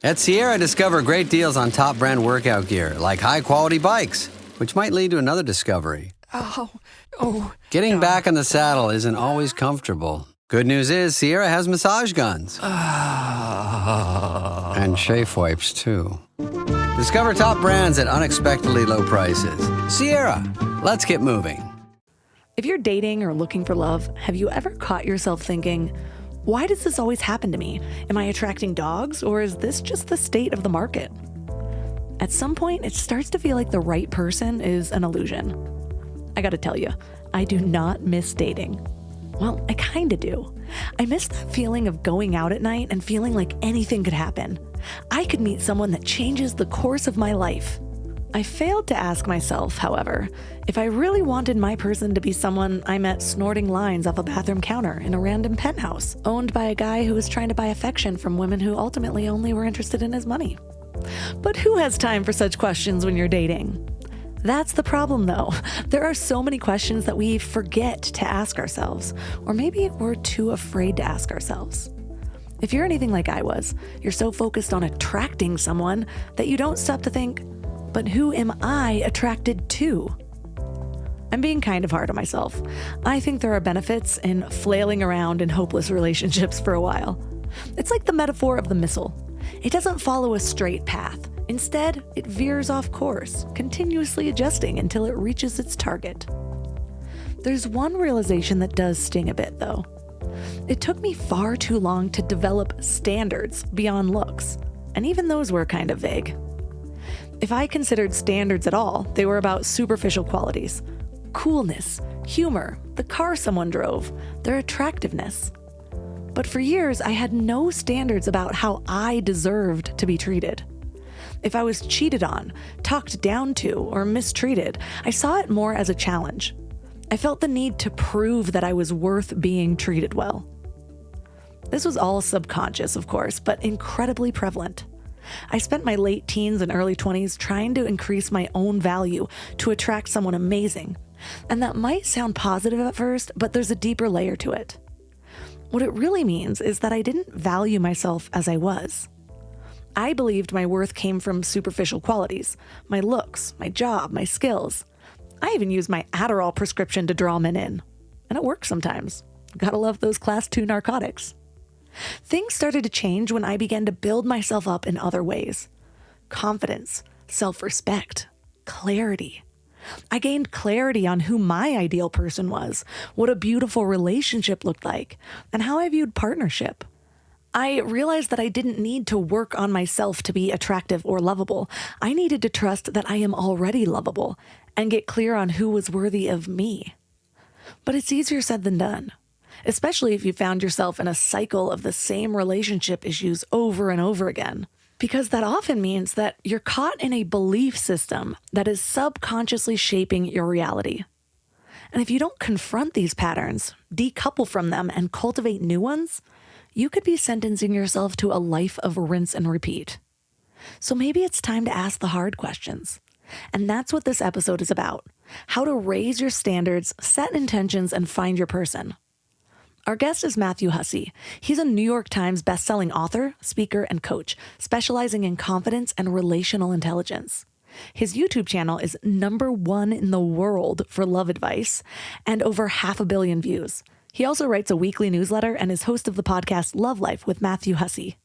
At Sierra, discover great deals on top brand workout gear, like high-quality bikes, which might lead to another discovery. Getting back in the saddle isn't always comfortable. Good news is Sierra has massage guns. And chafe wipes, too. Discover top brands at unexpectedly low prices. Sierra, let's get moving. If you're dating or looking for love, have you ever caught yourself thinking, why does this always happen to me? Am I attracting dogs, or is this just the state of the market? At some point, it starts to feel like the right person is an illusion. I gotta tell you, I do not miss dating. Well, I kinda do. I miss that feeling of going out at night and feeling like anything could happen. I could meet someone that changes the course of my life. I failed to ask myself, however, if I really wanted my person to be someone I met snorting lines off a bathroom counter in a random penthouse, owned by a guy who was trying to buy affection from women who ultimately only were interested in his money. But who has time for such questions when you're dating? That's the problem, though. There are so many questions that we forget to ask ourselves, or maybe we're too afraid to ask ourselves. If you're anything like I was, you're so focused on attracting someone that you don't stop to think, but who am I attracted to? I'm being kind of hard on myself. I think there are benefits in flailing around in hopeless relationships for a while. It's like the metaphor of the missile. It doesn't follow a straight path. Instead, it veers off course, continuously adjusting until it reaches its target. There's one realization that does sting a bit, though. It took me far too long to develop standards beyond looks, and even those were kind of vague. If I considered standards at all, they were about superficial qualities. Coolness, humor, the car someone drove, their attractiveness. But for years, I had no standards about how I deserved to be treated. If I was cheated on, talked down to, or mistreated, I saw it more as a challenge. I felt the need to prove that I was worth being treated well. This was all subconscious, of course, but incredibly prevalent. I spent my late teens and early 20s trying to increase my own value to attract someone amazing. And that might sound positive at first, but there's a deeper layer to it. What it really means is that I didn't value myself as I was. I believed my worth came from superficial qualities, my looks, my job, my skills. I even used my Adderall prescription to draw men in. And it works sometimes. Gotta love those class 2 narcotics. Things started to change when I began to build myself up in other ways. Confidence, self-respect, clarity. I gained clarity on who my ideal person was, what a beautiful relationship looked like, and how I viewed partnership. I realized that I didn't need to work on myself to be attractive or lovable. I needed to trust that I am already lovable and get clear on who was worthy of me. But it's easier said than done, especially if you found yourself in a cycle of the same relationship issues over and over again, because that often means that you're caught in a belief system that is subconsciously shaping your reality. And if you don't confront these patterns, decouple from them, and cultivate new ones, you could be sentencing yourself to a life of rinse and repeat. So maybe it's time to ask the hard questions. And that's what this episode is about: how to raise your standards, set intentions, and find your person. Our guest is Matthew Hussey. He's a New York Times bestselling author, speaker, and coach, specializing in confidence and relational intelligence. His YouTube channel is #1 in the world for love advice and over 500 million views. He also writes a weekly newsletter and is host of the podcast Love Life with Matthew Hussey.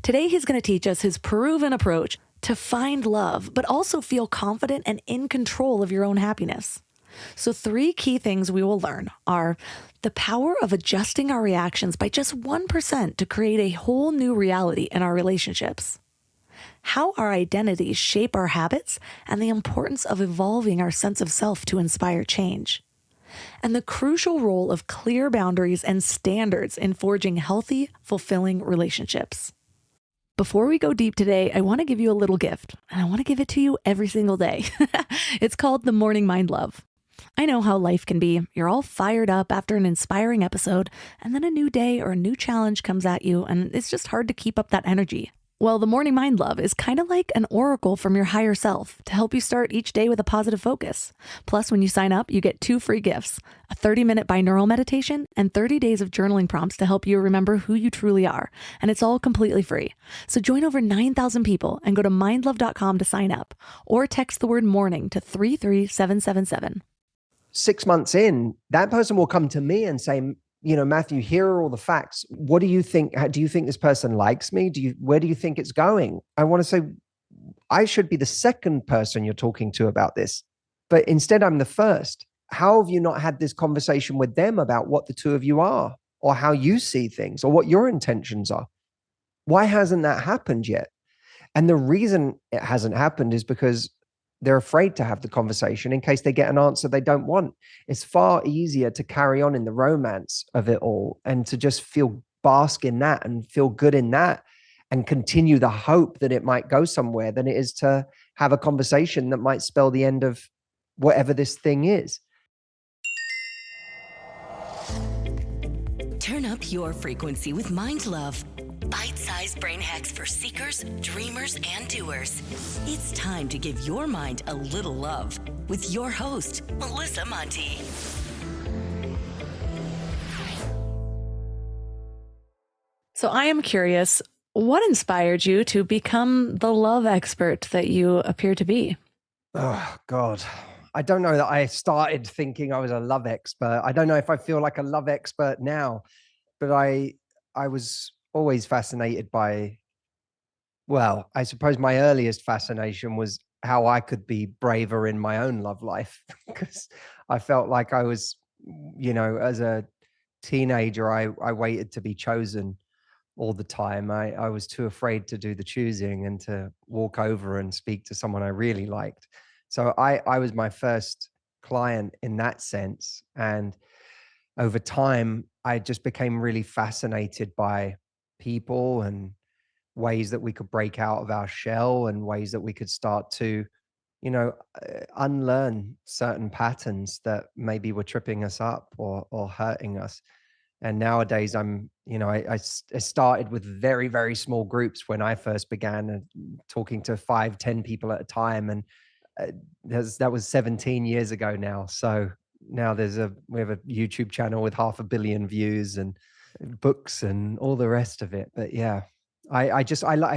Today, he's going to teach us his proven approach to find love, but also feel confident and in control of your own happiness. So 3 key things we will learn are the power of adjusting our reactions by just 1% to create a whole new reality in our relationships, how our identities shape our habits, and the importance of evolving our sense of self to inspire change, and the crucial role of clear boundaries and standards in forging healthy, fulfilling relationships. Before we go deep today, I want to give you a little gift, and I want to give it to you every single day. It's called the Morning Mind Love. I know how life can be. You're all fired up after an inspiring episode, and then a new day or a new challenge comes at you, and it's just hard to keep up that energy. Well, the Morning Mind Love is kind of like an oracle from your higher self to help you start each day with a positive focus. Plus, when you sign up, you get 2 free gifts, a 30-minute binaural meditation and 30 days of journaling prompts to help you remember who you truly are. And it's all completely free. So join over 9,000 people and go to mindlove.com to sign up or text the word morning to 33777. 6 months in, that person will come to me and say, Matthew, here are all the facts. What do you think? Do you think this person likes me? Where do you think it's going? I want to say, I should be the second person you're talking to about this, but instead I'm the first. How have you not had this conversation with them about what the two of you are, or how you see things, or what your intentions are? Why hasn't that happened yet? And the reason it hasn't happened is because they're afraid to have the conversation in case they get an answer they don't want. It's far easier to carry on in the romance of it all and to just bask in that and feel good in that and continue the hope that it might go somewhere than it is to have a conversation that might spell the end of whatever this thing is. Turn up your frequency with Mind Love. Bite-sized brain hacks for seekers, dreamers, and doers. It's time to give your mind a little love with your host, Melissa Monti. So I am curious, what inspired you to become the love expert that you appear to be? Oh, God. I don't know that I started thinking I was a love expert. I don't know if I feel like a love expert now, but I was always fascinated by, well, I suppose my earliest fascination was how I could be braver in my own love life, because I felt like I was, as a teenager, I waited to be chosen all the time. I was too afraid to do the choosing and to walk over and speak to someone I really liked. So I was my first client in that sense. And over time, I just became really fascinated by people and ways that we could break out of our shell and ways that we could start to, unlearn certain patterns that maybe were tripping us up or hurting us. And nowadays I started with very, very small groups when I first began, talking to 5, 10 people at a time. And that was 17 years ago now. So now we have a YouTube channel with 500 million views and books and all the rest of it. But yeah, I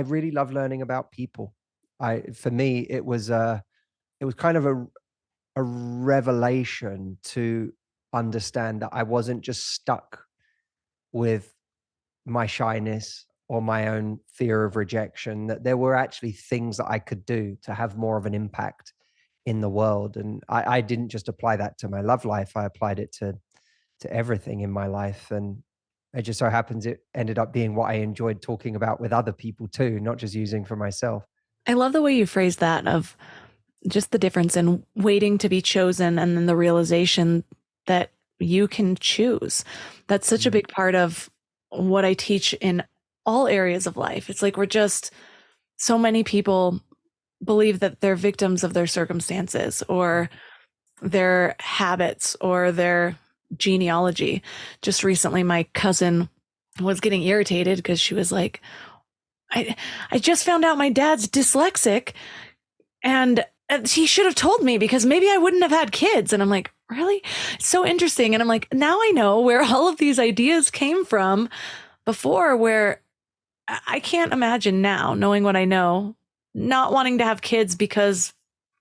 really love learning about people. For me, it was kind of a revelation to understand that I wasn't just stuck with my shyness or my own fear of rejection, that there were actually things that I could do to have more of an impact in the world. And I didn't just apply that to my love life. I applied it to everything in my life. And it just so happens it ended up being what I enjoyed talking about with other people too, not just using for myself. I love the way you phrase that, of just the difference in waiting to be chosen and then the realization that you can choose. That's such a big part of what I teach in all areas of life. It's like so many people believe that they're victims of their circumstances or their habits or their genealogy. Just recently, my cousin was getting irritated because she was like, I just found out my dad's dyslexic and he should have told me because maybe I wouldn't have had kids. And I'm like, really? It's so interesting. And I'm like, now I know where all of these ideas came from before, where I can't imagine now, knowing what I know, not wanting to have kids because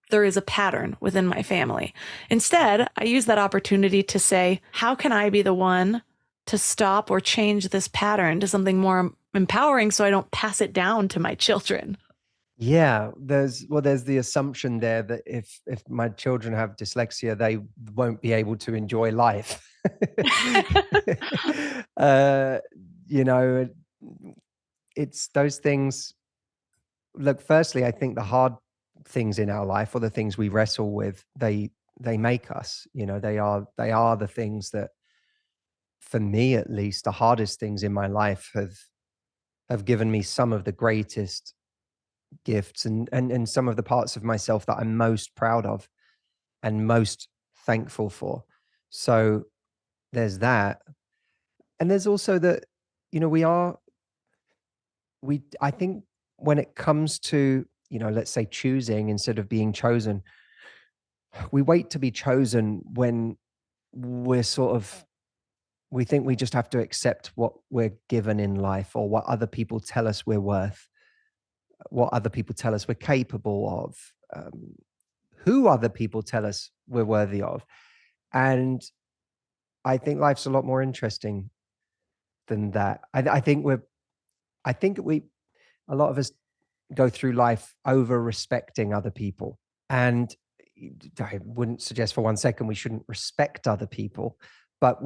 there is a pattern within my family. Instead, I use that opportunity to say, how can I be the one to stop or change this pattern to something more empowering so I don't pass it down to my children? Yeah, there's the assumption there that if my children have dyslexia, they won't be able to enjoy life. You know, it's those things. Look, firstly, I think the hard things in our life, or the things we wrestle with, they make us. They are the things that, for me at least, the hardest things in my life have given me some of the greatest gifts and some of the parts of myself that I'm most proud of and most thankful for. So there's that. And there's also that, we I think when it comes to, let's say choosing instead of being chosen, we wait to be chosen when we're we think we just have to accept what we're given in life, or what other people tell us we're worth, what other people tell us we're capable of, who other people tell us we're worthy of. And I think life's a lot more interesting than that. I think a lot of us go through life over respecting other people. And I wouldn't suggest for 1 second we shouldn't respect other people, but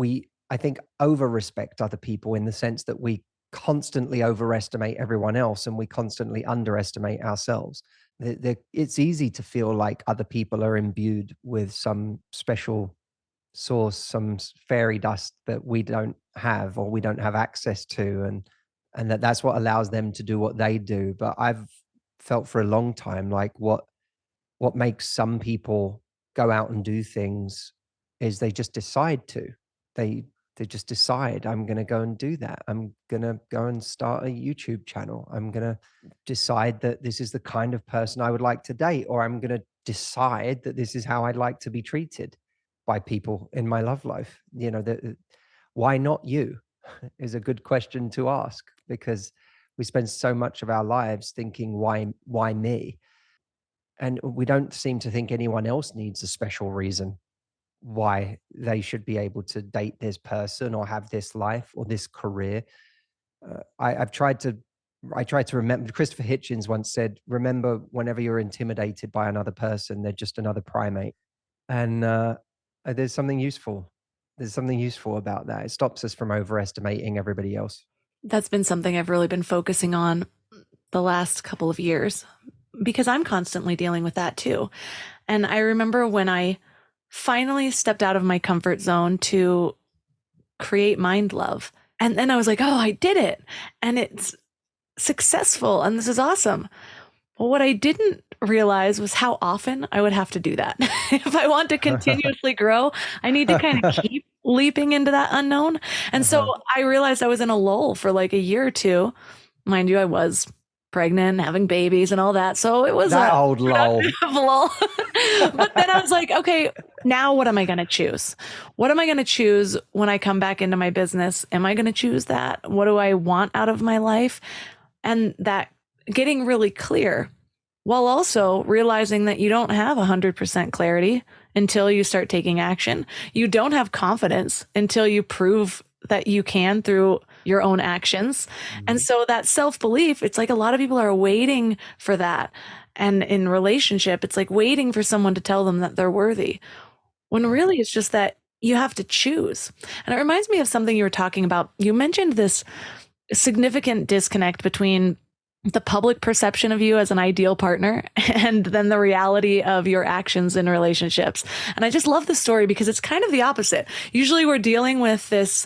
I think, over respect other people in the sense that we constantly overestimate everyone else and we constantly underestimate ourselves. It's easy to feel like other people are imbued with some special source, some fairy dust that we don't have, or we don't have access to, and that's what allows them to do what they do. But I've felt for a long time like what makes some people go out and do things is they just decide to. They they just decide, I'm going to go and do that. I'm going to go and start a YouTube channel. I'm going to decide that this is the kind of person I would like to date, or I'm going to decide that this is how I'd like to be treated by people in my love life. Why not you is a good question to ask, because we spend so much of our lives thinking, why me? And we don't seem to think anyone else needs a special reason why they should be able to date this person or have this life or this career. I've tried to I try to remember. Christopher Hitchens once said, "Remember, whenever you're intimidated by another person, they're just another primate." And there's something useful. There's something useful about that. It stops us from overestimating everybody else. That's been something I've really been focusing on the last couple of years, because I'm constantly dealing with that too. And I remember when I finally stepped out of my comfort zone to create Mind Love. And then I was like, oh, I did it. And it's successful. And this is awesome. Well, what I didn't realize was how often I would have to do that. If I want to continuously grow, I need to kind of keep leaping into that unknown. And so I realized I was in a lull for like a year or two. Mind you, I was pregnant, having babies and all that. So it was that old lull. lull. But then I was like, okay, now what am I going to choose? What am I going to choose when I come back into my business? Am I going to choose that? What do I want out of my life? And that getting really clear, while also realizing that you don't have 100% clarity until you start taking action. You don't have confidence until you prove that you can through your own actions. And so that self-belief, it's like a lot of people are waiting for that. And in relationship, it's like waiting for someone to tell them that they're worthy, when really it's just that you have to choose. And it reminds me of something you were talking about. You mentioned this significant disconnect between the public perception of you as an ideal partner and then the reality of your actions in relationships. And I just love this story because it's kind of the opposite. Usually we're dealing with this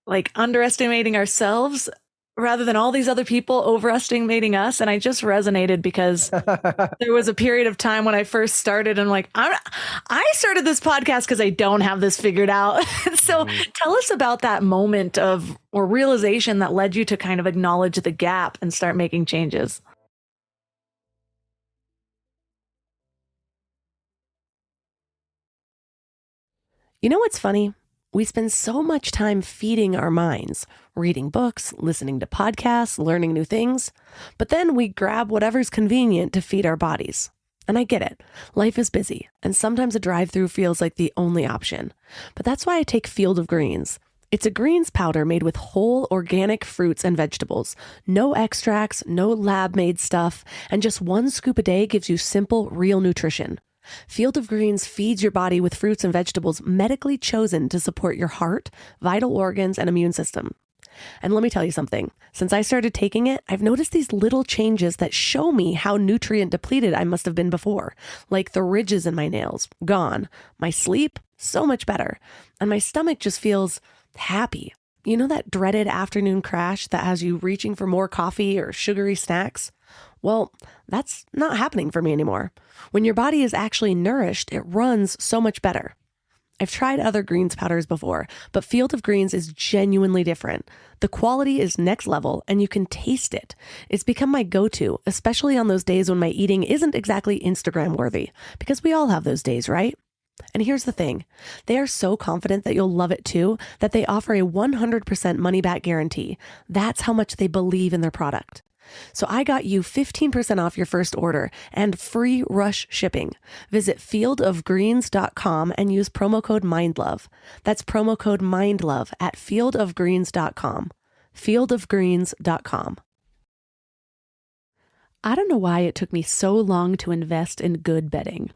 like underestimating ourselves rather than all these other people overestimating us. And I just resonated because there was a period of time when I first started and I started this podcast because I don't have this figured out. So tell us about that moment of or realization that led you to kind of acknowledge the gap and start making changes. You know what's funny? We spend so much time feeding our minds, reading books, listening to podcasts, learning new things, but then we grab whatever's convenient to feed our bodies. And I get it. Life is busy, and sometimes a drive-through feels like the only option. But that's why I take Field of Greens. It's a greens powder made with whole organic fruits and vegetables. No extracts, no lab-made stuff, and just 1 scoop a day gives you simple, real nutrition. Field of Greens feeds your body with fruits and vegetables medically chosen to support your heart, vital organs, and immune system. And let me tell you something. Since I started taking it, I've noticed these little changes that show me how nutrient depleted I must have been before. Like the ridges in my nails, gone. My sleep, so much better. And my stomach just feels happy. You know that dreaded afternoon crash that has you reaching for more coffee or sugary snacks? Well, that's not happening for me anymore. When your body is actually nourished, it runs so much better. I've tried other greens powders before, but Field of Greens is genuinely different. The quality is next level and you can taste it. It's become my go-to, especially on those days when my eating isn't exactly Instagram worthy, because we all have those days, right? And here's the thing. They are so confident that you'll love it too, that they offer a 100% money back guarantee. That's how much they believe in their product. So I got you 15% off your first order and free rush shipping. Visit fieldofgreens.com and use promo code MINDLOVE. That's promo code MINDLOVE at fieldofgreens.com. Fieldofgreens.com. I don't know why it took me so long to invest in good bedding.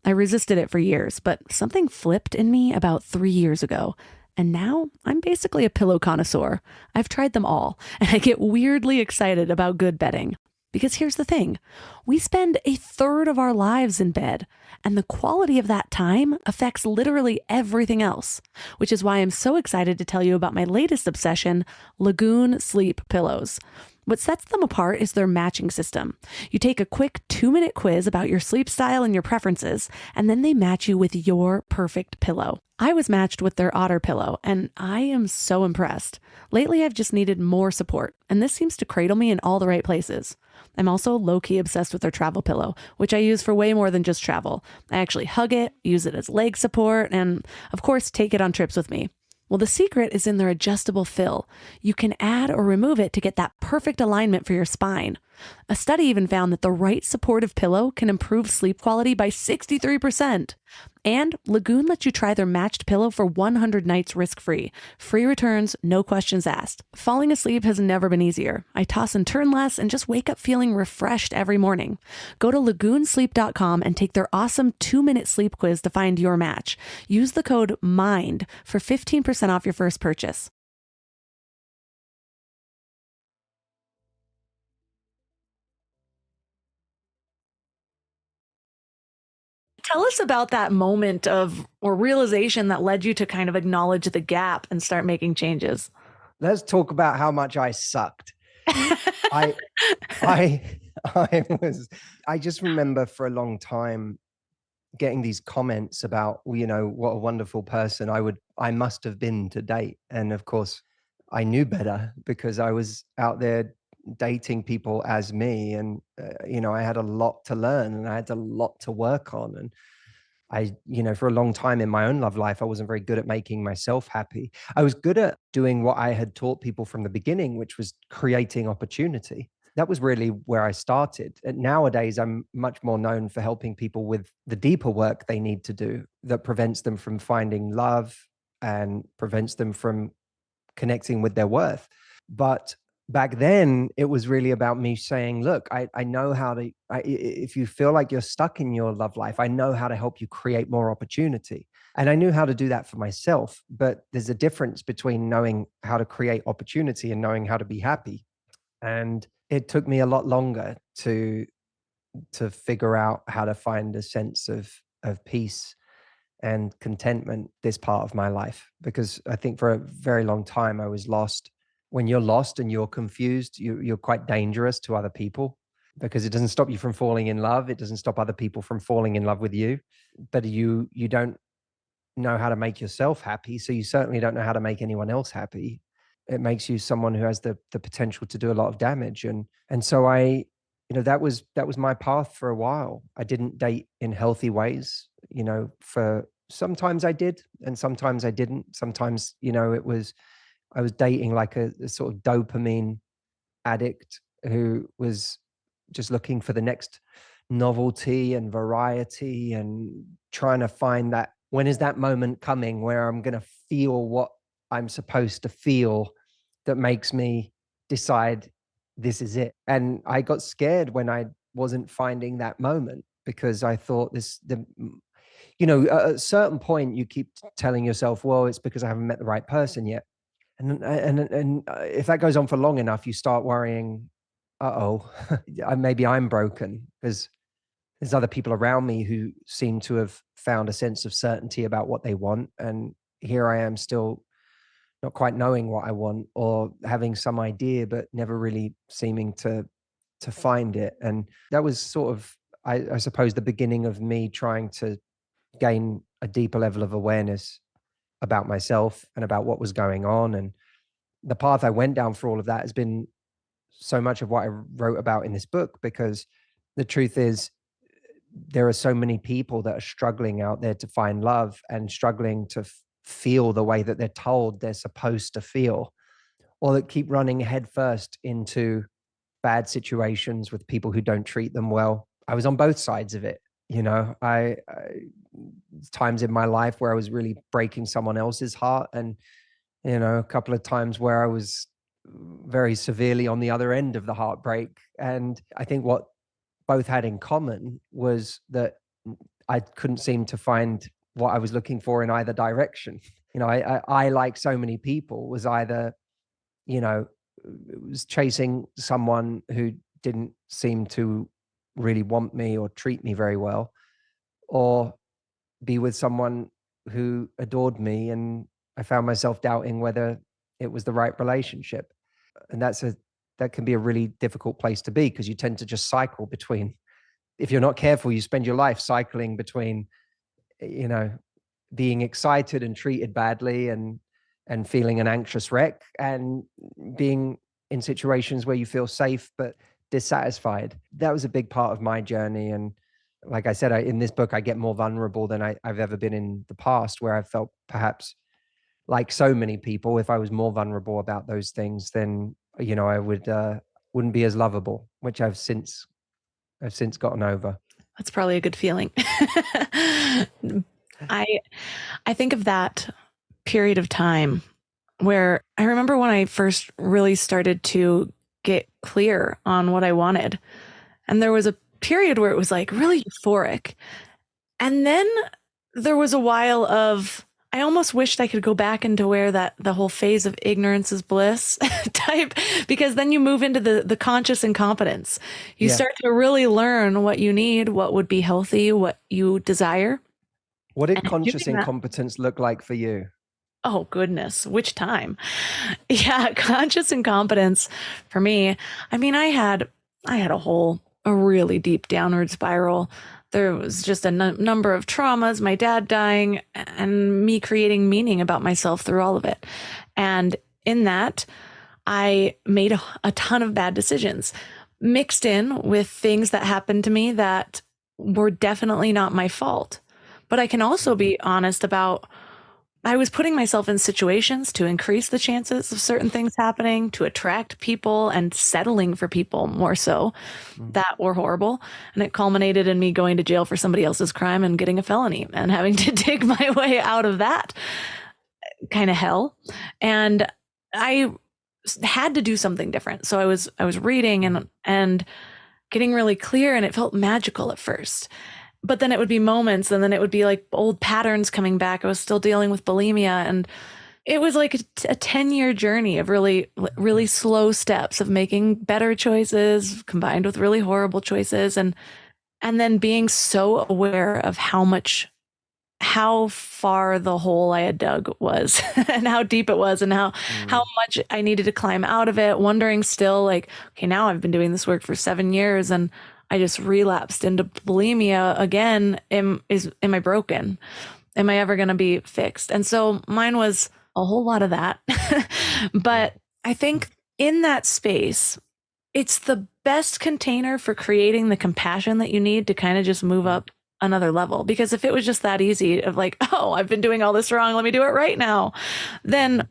I resisted it for years, but something flipped in me about 3 years ago. And now I'm basically a pillow connoisseur. I've tried them all, and I get weirdly excited about good bedding. Because here's the thing, we spend a third of our lives in bed, and the quality of that time affects literally everything else, which is why I'm so excited to tell you about my latest obsession, Lagoon Sleep Pillows. What sets them apart is their matching system. You take a quick 2-minute quiz about your sleep style and your preferences, and then they match you with your perfect pillow. I was matched with their Otter pillow, and I am so impressed. Lately, I've just needed more support, and this seems to cradle me in all the right places. I'm also low-key obsessed with their travel pillow, which I use for way more than just travel. I actually hug it, use it as leg support, and of course, take it on trips with me. Well, the secret is in their adjustable fill. You can add or remove it to get that perfect alignment for your spine. A study even found that the right supportive pillow can improve sleep quality by 63%. And Lagoon lets you try their matched pillow for 100 nights risk-free. Free returns, no questions asked. Falling asleep has never been easier. I toss and turn less and just wake up feeling refreshed every morning. Go to lagoonsleep.com and take their awesome 2-minute sleep quiz to find your match. Use the code MIND for 15% off your first purchase. Tell us about that moment of or realization that led you to kind of acknowledge the gap and start making changes. Let's talk about how much I sucked. I I just remember for a long time getting these comments about, well, what a wonderful person I must have been to date. And of course, I knew better because I was out there dating people as me. And, I had a lot to learn and I had a lot to work on. And for a long time in my own love life, I wasn't very good at making myself happy. I was good at doing what I had taught people from the beginning, which was creating opportunity. That was really where I started. And nowadays, I'm much more known for helping people with the deeper work they need to do that prevents them from finding love and prevents them from connecting with their worth. But back then, it was really about me saying, look, I know how to, if you feel like you're stuck in your love life, I know how to help you create more opportunity. And I knew how to do that for myself. But there's a difference between knowing how to create opportunity and knowing how to be happy. And it took me a lot longer to figure out how to find a sense of peace and contentment this part of my life, because I think for a very long time I was lost. When you're lost and you're confused, you're quite dangerous to other people because it doesn't stop you from falling in love. It doesn't stop other people from falling in love with you, but you don't know how to make yourself happy, so you certainly don't know how to make anyone else happy. It makes you someone who has the potential to do a lot of damage. And so that was my path for a while. I didn't date in healthy ways, for sometimes I did and sometimes I didn't. Sometimes, I was dating like a sort of dopamine addict who was just looking for the next novelty and variety and trying to find that, when is that moment coming where I'm going to feel what I'm supposed to feel that makes me decide this is it. And I got scared when I wasn't finding that moment because I thought at a certain point you keep telling yourself, well, it's because I haven't met the right person yet. And if that goes on for long enough, you start worrying, uh-oh, maybe I'm broken because there's other people around me who seem to have found a sense of certainty about what they want. And here I am still not quite knowing what I want or having some idea, but never really seeming to find it. And that was sort of, I suppose, the beginning of me trying to gain a deeper level of awareness about myself and about what was going on. And the path I went down for all of that has been so much of what I wrote about in this book, because the truth is, there are so many people that are struggling out there to find love and struggling to feel the way that they're told they're supposed to feel, or that keep running headfirst into bad situations with people who don't treat them well. I was on both sides of it. I times in my life where I was really breaking someone else's heart, and a couple of times where I was very severely on the other end of the heartbreak. And I think what both had in common was that I couldn't seem to find what I was looking for in either direction. I like so many people, was either, was chasing someone who didn't seem to really want me or treat me very well, or be with someone who adored me, and I found myself doubting whether it was the right relationship. And that can be a really difficult place to be, because you tend to just cycle between, if you're not careful, you spend your life cycling between, you know, being excited and treated badly, and feeling an anxious wreck, and being in situations where you feel safe but dissatisfied. That was a big part of my journey. And like I said, in this book, I get more vulnerable than I've ever been in the past, where I felt perhaps like so many people, if I was more vulnerable about those things, then, I wouldn't be as lovable, which I've since gotten over. That's probably a good feeling. I think of that period of time where I remember when I first really started to get clear on what I wanted. And there was a period where it was like really euphoric. And then there was a while of, I almost wished I could go back into where the whole phase of ignorance is bliss type, because then you move into the conscious incompetence. You start to really learn what you need, what would be healthy, what you desire. What did conscious incompetence look like for you? Oh, goodness. Which time? Yeah, conscious incompetence for me. I mean, I had a really deep downward spiral. There was just a number of traumas, my dad dying, and me creating meaning about myself through all of it. And in that, I made a ton of bad decisions, mixed in with things that happened to me that were definitely not my fault. But I can also be honest about, I was putting myself in situations to increase the chances of certain things happening, to attract people and settling for people more so that were horrible. And it culminated in me going to jail for somebody else's crime and getting a felony and having to dig my way out of that kind of hell. And I had to do something different. So I was reading and getting really clear, and it felt magical at first. But then it would be moments, and then it would be like old patterns coming back. I was still dealing with bulimia, and it was like a 10-year journey of really, really slow steps of making better choices combined with really horrible choices. And then being so aware of how far the hole I had dug was and how deep it was, and how much I needed to climb out of it, wondering still like, okay, now I've been doing this work for 7 years and I just relapsed into bulimia again. Am I broken? Am I ever going to be fixed? And so mine was a whole lot of that. But I think in that space, it's the best container for creating the compassion that you need to kind of just move up another level. Because if it was just that easy of like, oh, I've been doing all this wrong, let me do it right now, then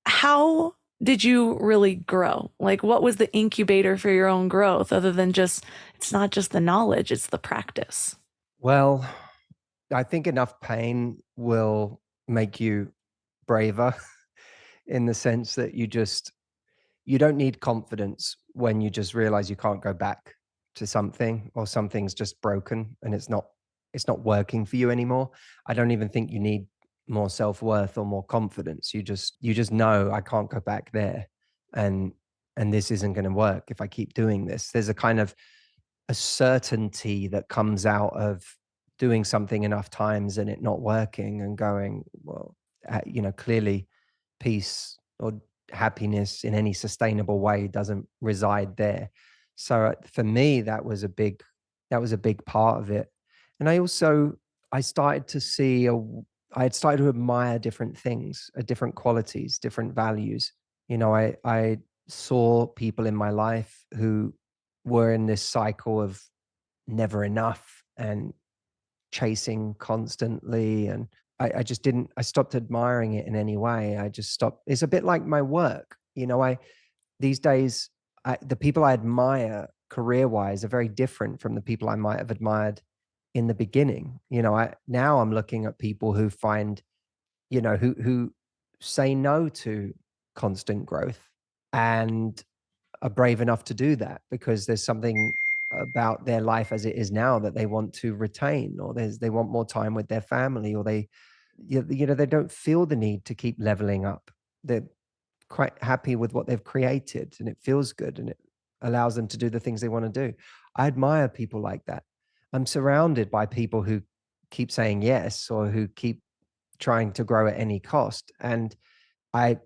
how did you really grow? Like, what was the incubator for your own growth, other than just, it's not just the knowledge, it's the practice? Well, I think enough pain will make you braver in the sense that you don't need confidence when you just realize you can't go back to something, or something's just broken and it's not working for you anymore. I don't even think you need more self-worth or more confidence. You just know, I can't go back there, and this isn't going to work if I keep doing this. There's a kind of a certainty that comes out of doing something enough times and it not working, and going, well, clearly peace or happiness in any sustainable way doesn't reside there. So for me, that was a big part of it. And I also I started to see I had started to admire different things, different qualities, different values. I saw people in my life who were in this cycle of never enough and chasing constantly. And I just didn't, I stopped admiring it in any way. I just stopped. It's a bit like my work. These days, the people I admire career wise are very different from the people I might have admired in the beginning. Now I'm looking at people who find, who say no to constant growth and are brave enough to do that because there's something about their life as it is now that they want to retain, or they want more time with their family, or they don't feel the need to keep leveling up. They're quite happy with what they've created, and it feels good, and it allows them to do the things they want to do. I admire people like that. I'm surrounded by people who keep saying yes, or who keep trying to grow at any cost. And I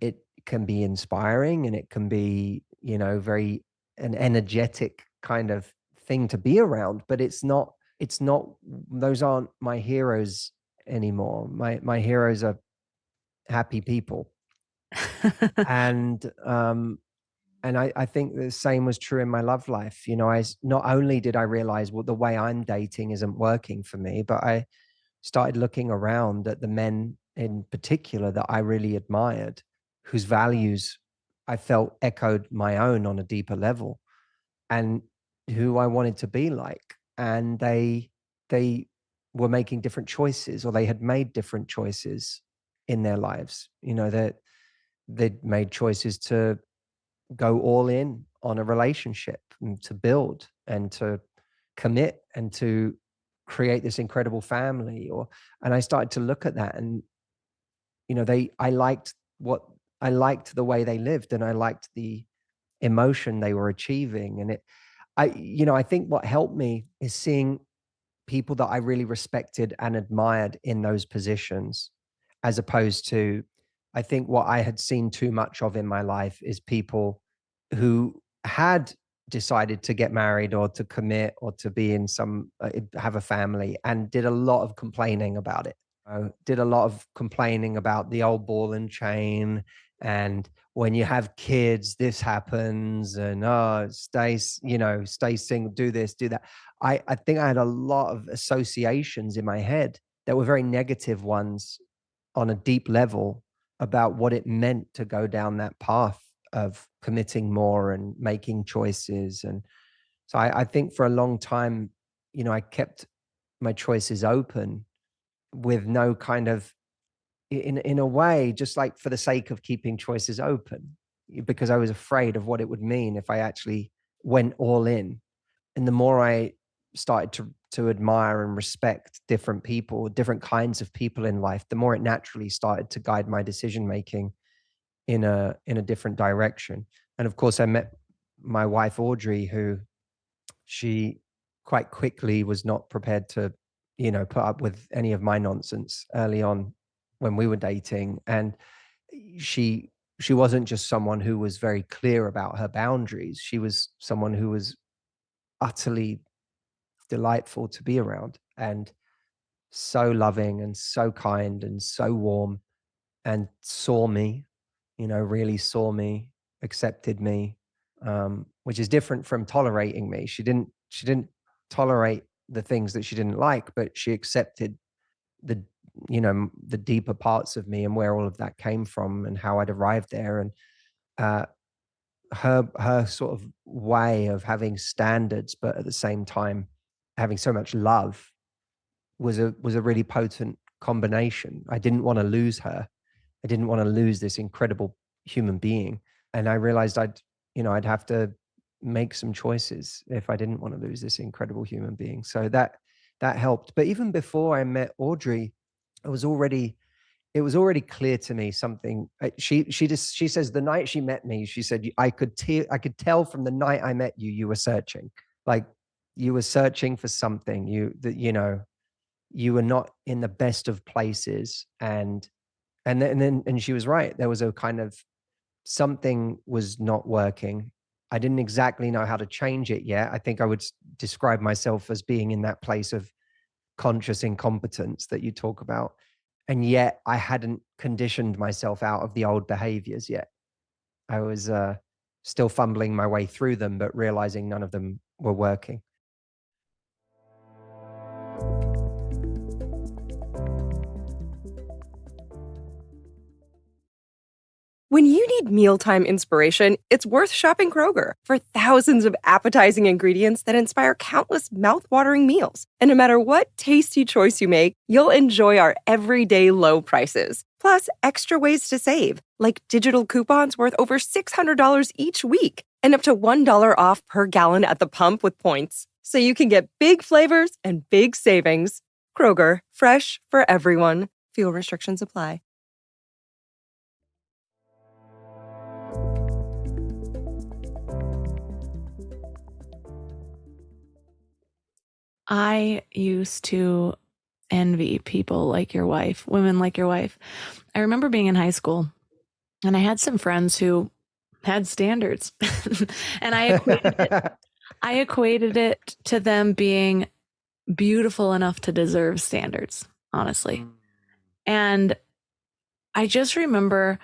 it can be inspiring, and it can be, very an energetic kind of thing to be around, but it's not those aren't my heroes anymore. My heroes are happy people. And I think the same was true in my love life. Not only did I realize, well, the way I'm dating isn't working for me, but I started looking around at the men in particular that I really admired, whose values I felt echoed my own on a deeper level, and who I wanted to be like. And they were making different choices, or they had made different choices in their lives. That they'd made choices to go all in on a relationship, and to build and to commit and to create this incredible family. And I started to look at that, and I liked the way they lived, and I liked the emotion they were achieving. And I think what helped me is seeing people that I really respected and admired in those positions, as opposed to, I think what I had seen too much of in my life is people who had decided to get married or to commit or to be in have a family, and did a lot of complaining about it. Did a lot of complaining about the old ball and chain, and when you have kids, this happens, and stay single, do this, do that. I think I had a lot of associations in my head that were very negative ones on a deep level about what it meant to go down that path of committing more and making choices. And so I think for a long time, I kept my choices open with no kind of, in a way, just like for the sake of keeping choices open, because I was afraid of what it would mean if I actually went all in. And the more I started to admire and respect different people, different kinds of people in life, the more it naturally started to guide my decision making in a different direction. And of course, I met my wife Audrey, who, she quite quickly was not prepared to, put up with any of my nonsense early on when we were dating. And she she wasn't just someone who was very clear about her boundaries. She was someone who was utterly delightful to be around, and so loving and so kind and so warm, and saw me, really saw me, accepted me, which is different from tolerating me. She didn't tolerate the things that she didn't like, but she accepted the, the deeper parts of me and where all of that came from and how I'd arrived there. And uh, her sort of way of having standards, but at the same time having so much love, was a really potent combination. I didn't want to lose her. I didn't want to lose this incredible human being. And I realized I'd have to make some choices if I didn't want to lose this incredible human being. So that helped. But even before I met Audrey, it was already clear to me something. She says the night she met me, she said, I could tell from the night I met you, you were searching. Like, you were searching for something. You were not in the best of places. And she was right. There was a kind of, something was not working. I didn't exactly know how to change it yet. I think I would describe myself as being in that place of conscious incompetence that you talk about. And yet I hadn't conditioned myself out of the old behaviors yet. I was still fumbling my way through them, but realizing none of them were working. When you need mealtime inspiration, it's worth shopping Kroger for thousands of appetizing ingredients that inspire countless mouthwatering meals. And no matter what tasty choice you make, you'll enjoy our everyday low prices. Plus, extra ways to save, like digital coupons worth over $600 each week and up to $1 off per gallon at the pump with points. So you can get big flavors and big savings. Kroger, fresh for everyone. Fuel restrictions apply. I used to envy people like your wife, women like your wife. I remember being in high school and I had some friends who had standards and I equated it to them being beautiful enough to deserve standards, honestly. And I just remember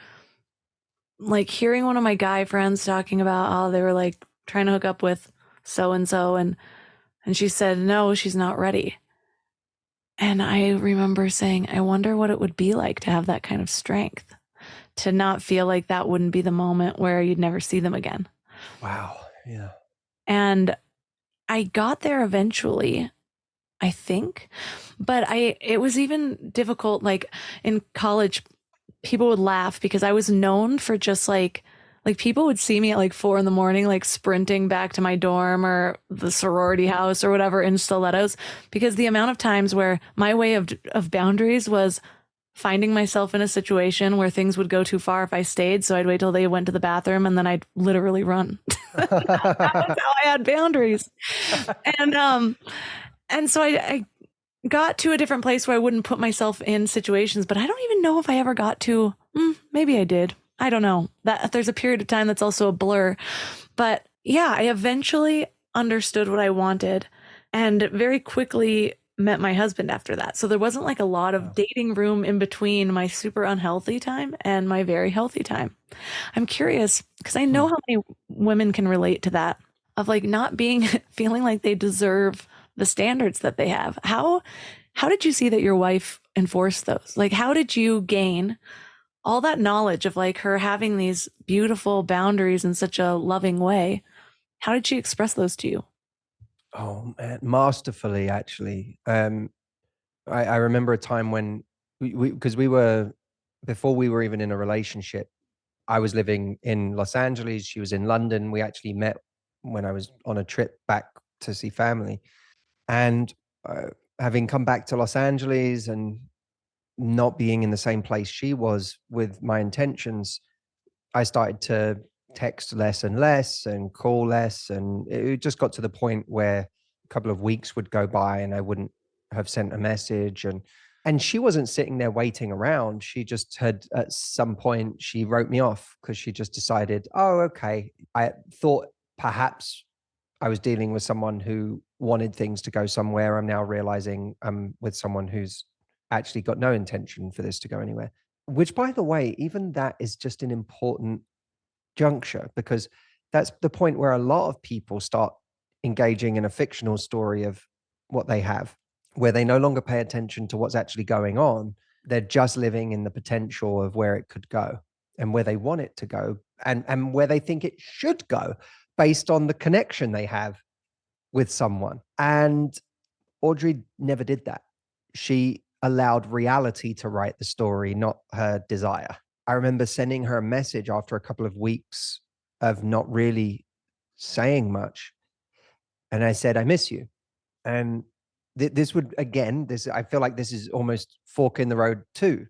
like hearing one of my guy friends talking about how they were like trying to hook up with so-and-so and she said, no, she's not ready. And I remember saying, I wonder what it would be like to have that kind of strength, to not feel like that wouldn't be the moment where you'd never see them again. Wow. Yeah. And I got there eventually, I think, but it was even difficult. Like in college, people would laugh because I was known for just like people would see me at like 4 a.m, like sprinting back to my dorm or the sorority house or whatever in stilettos, because the amount of times where my way of boundaries was finding myself in a situation where things would go too far if I stayed. So I'd wait till they went to the bathroom and then I'd literally run. That was how I had boundaries. And so I got to a different place where I wouldn't put myself in situations, but I don't even know if I ever got to, maybe I did. I don't know. That there's a period of time that's also a blur. But yeah, I eventually understood what I wanted and very quickly met my husband after that. So there wasn't like a lot of dating room in between my super unhealthy time and my very healthy time. I'm curious because I know how many women can relate to that, of like not being feeling like they deserve the standards that they have. How did you see that your wife enforced those? Like, how did you gain all that knowledge of like her having these beautiful boundaries in such a loving way? How did she express those to you? Oh man, masterfully, actually. I remember a time when because we were, before we were even in a relationship, I was living in Los Angeles. She was in London. We actually met when I was on a trip back to see family. And having come back to Los Angeles and not being in the same place she was with my intentions, I started to text less and less and call less. And it just got to the point where a couple of weeks would go by and I wouldn't have sent a message. And she wasn't sitting there waiting around. She just had, at some point, she wrote me off because she just decided, oh, okay. I thought perhaps I was dealing with someone who wanted things to go somewhere. I'm now realizing I'm with someone who's actually got no intention for this to go anywhere. Which, by the way, even that is just an important juncture, because that's the point where a lot of people start engaging in a fictional story of what they have, where they no longer pay attention to what's actually going on. They're just living in the potential of where it could go and where they want it to go, and where they think it should go based on the connection they have with someone. And Audrey never did that. She allowed reality to write the story, not her desire. I remember sending her a message after a couple of weeks of not really saying much. And I said, I miss you. And this would, again, I feel like this is almost fork in the road too,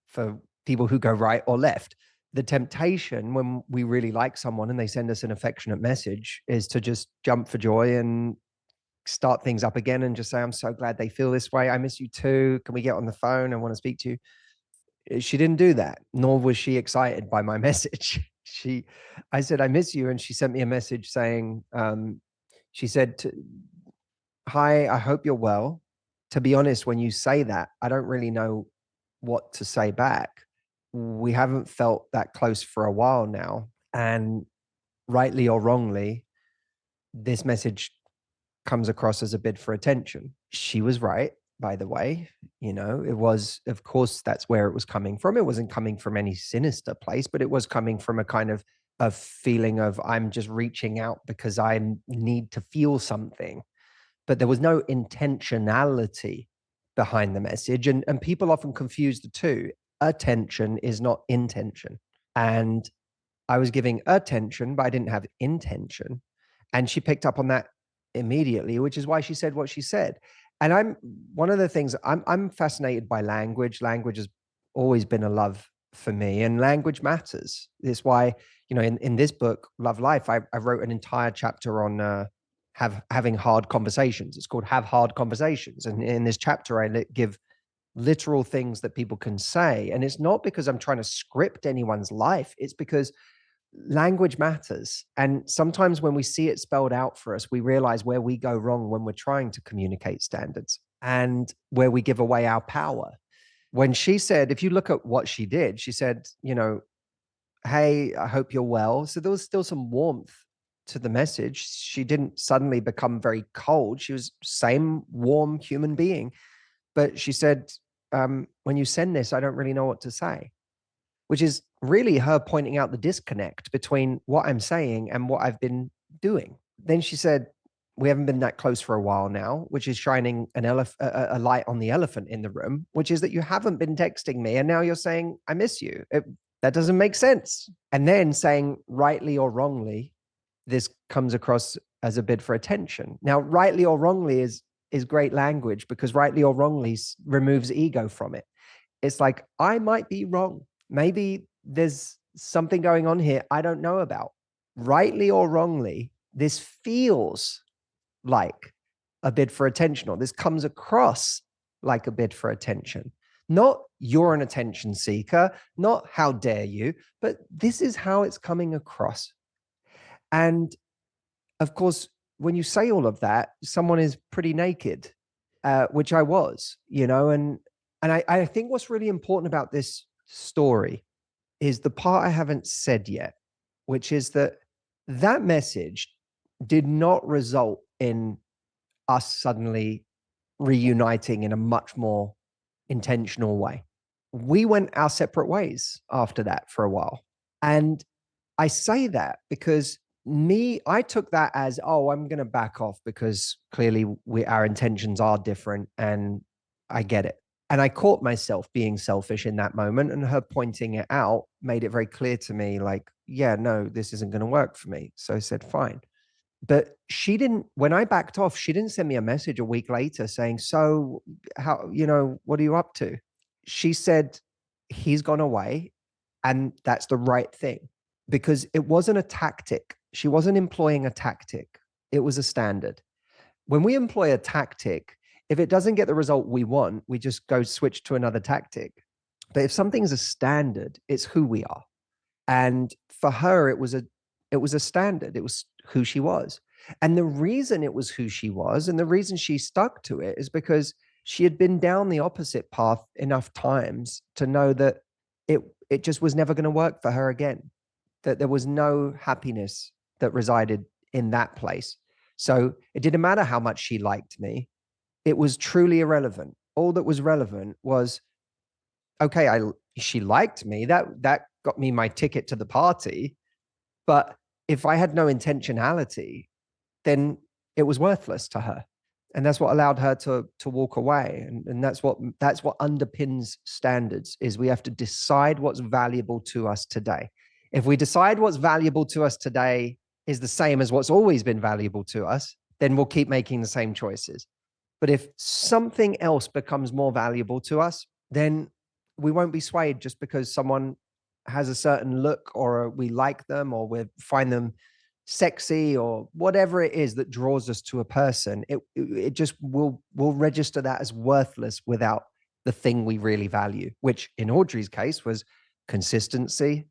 for people who go right or left. The temptation when we really like someone and they send us an affectionate message is to just jump for joy and start things up again and just say, I'm so glad they feel this way. I miss you too. Can we get on the phone? I want to speak to you. She didn't do that, nor was she excited by my message. I said, I miss you. And she sent me a message saying, she said, hi, I hope you're well. to be honest, when you say that, I don't really know what to say back. We haven't felt that close for a while now. And rightly or wrongly, this message comes across as a bid for attention. She was right, by the way. It was, of course, that's where it was coming from. It wasn't coming from any sinister place, but it was coming from a kind of a feeling of I'm just reaching out because I need to feel something. But there was no intentionality behind the message. And people often confuse the two. Attention is not intention. And I was giving attention, but I didn't have intention. And she picked up on that immediately, which is why she said what she said. And one of the things I'm fascinated by language. Language has always been a love for me, and language matters. It's why, in this book, Love Life, I wrote an entire chapter on having hard conversations. It's called Have Hard Conversations. And in this chapter, I give literal things that people can say. And it's not because I'm trying to script anyone's life. It's because language matters. And sometimes when we see it spelled out for us, we realize where we go wrong when we're trying to communicate standards and where we give away our power. When she said, if you look at what she did, she said, hey, I hope you're well. So there was still some warmth to the message. She didn't suddenly become very cold. She was same warm human being. But she said, when you send this, I don't really know what to say, which is really her pointing out the disconnect between what I'm saying and what I've been doing. Then she said, we haven't been that close for a while now, which is shining a light on the elephant in the room, which is that you haven't been texting me. And now you're saying, I miss you. That doesn't make sense. And then saying, rightly or wrongly, this comes across as a bid for attention. Now, rightly or wrongly is great language, because rightly or wrongly removes ego from it. It's like, I might be wrong. Maybe there's something going on here I don't know about. Rightly or wrongly, this feels like a bid for attention, or this comes across like a bid for attention. Not you're an attention seeker, not how dare you, but this is how it's coming across. And of course, when you say all of that, someone is pretty naked, which I was, and I think what's really important about this story is the part I haven't said yet, which is that message did not result in us suddenly reuniting in a much more intentional way. We went our separate ways after that for a while. And I say that because I took that as, oh, I'm going to back off because clearly our intentions are different, and I get it. And I caught myself being selfish in that moment, and her pointing it out made it very clear to me, like, yeah, no, this isn't going to work for me. So I said, fine. But when I backed off, she didn't send me a message a week later saying, so how, what are you up to? She said, he's gone away, and that's the right thing, because it wasn't a tactic. She wasn't employing a tactic. It was a standard. When we employ a tactic, if it doesn't get the result we want, we just go switch to another tactic. But if something's a standard, it's who we are. And for her, it was a standard. It was who she was. And the reason it was who she was, and the reason she stuck to it, is because she had been down the opposite path enough times to know that it just was never going to work for her again, that there was no happiness that resided in that place. So it didn't matter how much she liked me. It was truly irrelevant. All that was relevant was, okay, she liked me. That got me my ticket to the party. But if I had no intentionality, then it was worthless to her. And that's what allowed her to walk away. And that's what underpins standards, is we have to decide what's valuable to us today. If we decide what's valuable to us today is the same as what's always been valuable to us, then we'll keep making the same choices. But if something else becomes more valuable to us, then we won't be swayed just because someone has a certain look, or we like them, or we find them sexy, or whatever it is that draws us to a person. It just will register that as worthless without the thing we really value, which in Audrey's case was consistency,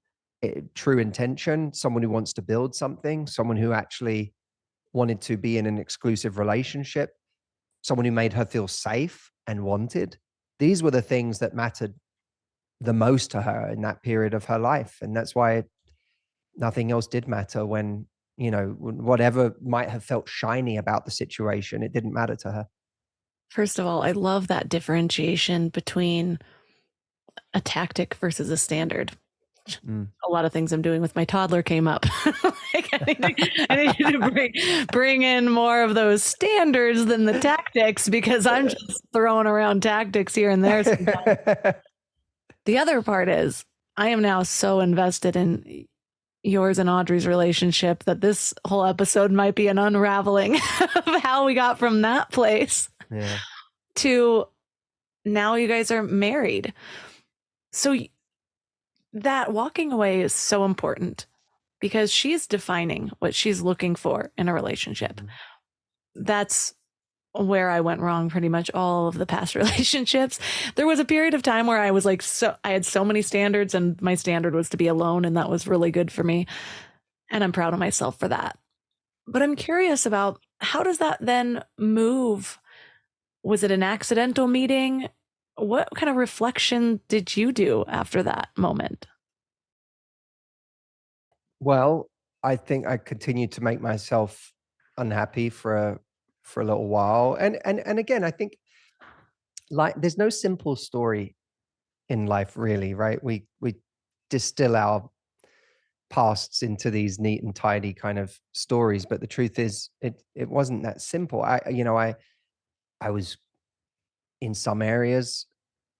true intention, someone who wants to build something, someone who actually wanted to be in an exclusive relationship, someone who made her feel safe. and wanted. These were the things that mattered the most to her in that period of her life. And that's why nothing else did matter when, whatever might have felt shiny about the situation, it didn't matter to her. First of all, I love that differentiation between a tactic versus a standard. A lot of things I'm doing with my toddler came up. Like, I need to bring in more of those standards than the tactics, because I'm just throwing around tactics here and there sometimes. The other part is I am now so invested in yours and Audrey's relationship that this whole episode might be an unraveling of how we got from that place to now you guys are married. So that walking away is so important because she's defining what she's looking for in a relationship. That's where I went wrong pretty much all of the past relationships. There was a period of time where I was like, I had so many standards, and my standard was to be alone, and that was really good for me. And I'm proud of myself for that. But I'm curious about, how does that then move? Was it an accidental meeting? What kind of reflection did you do after that moment? Well, I think I continued to make myself unhappy for a little while. And again, I think, like, there's no simple story in life, really, right? We distill our pasts into these neat and tidy kind of stories, but the truth is it wasn't that simple. I was, in some areas,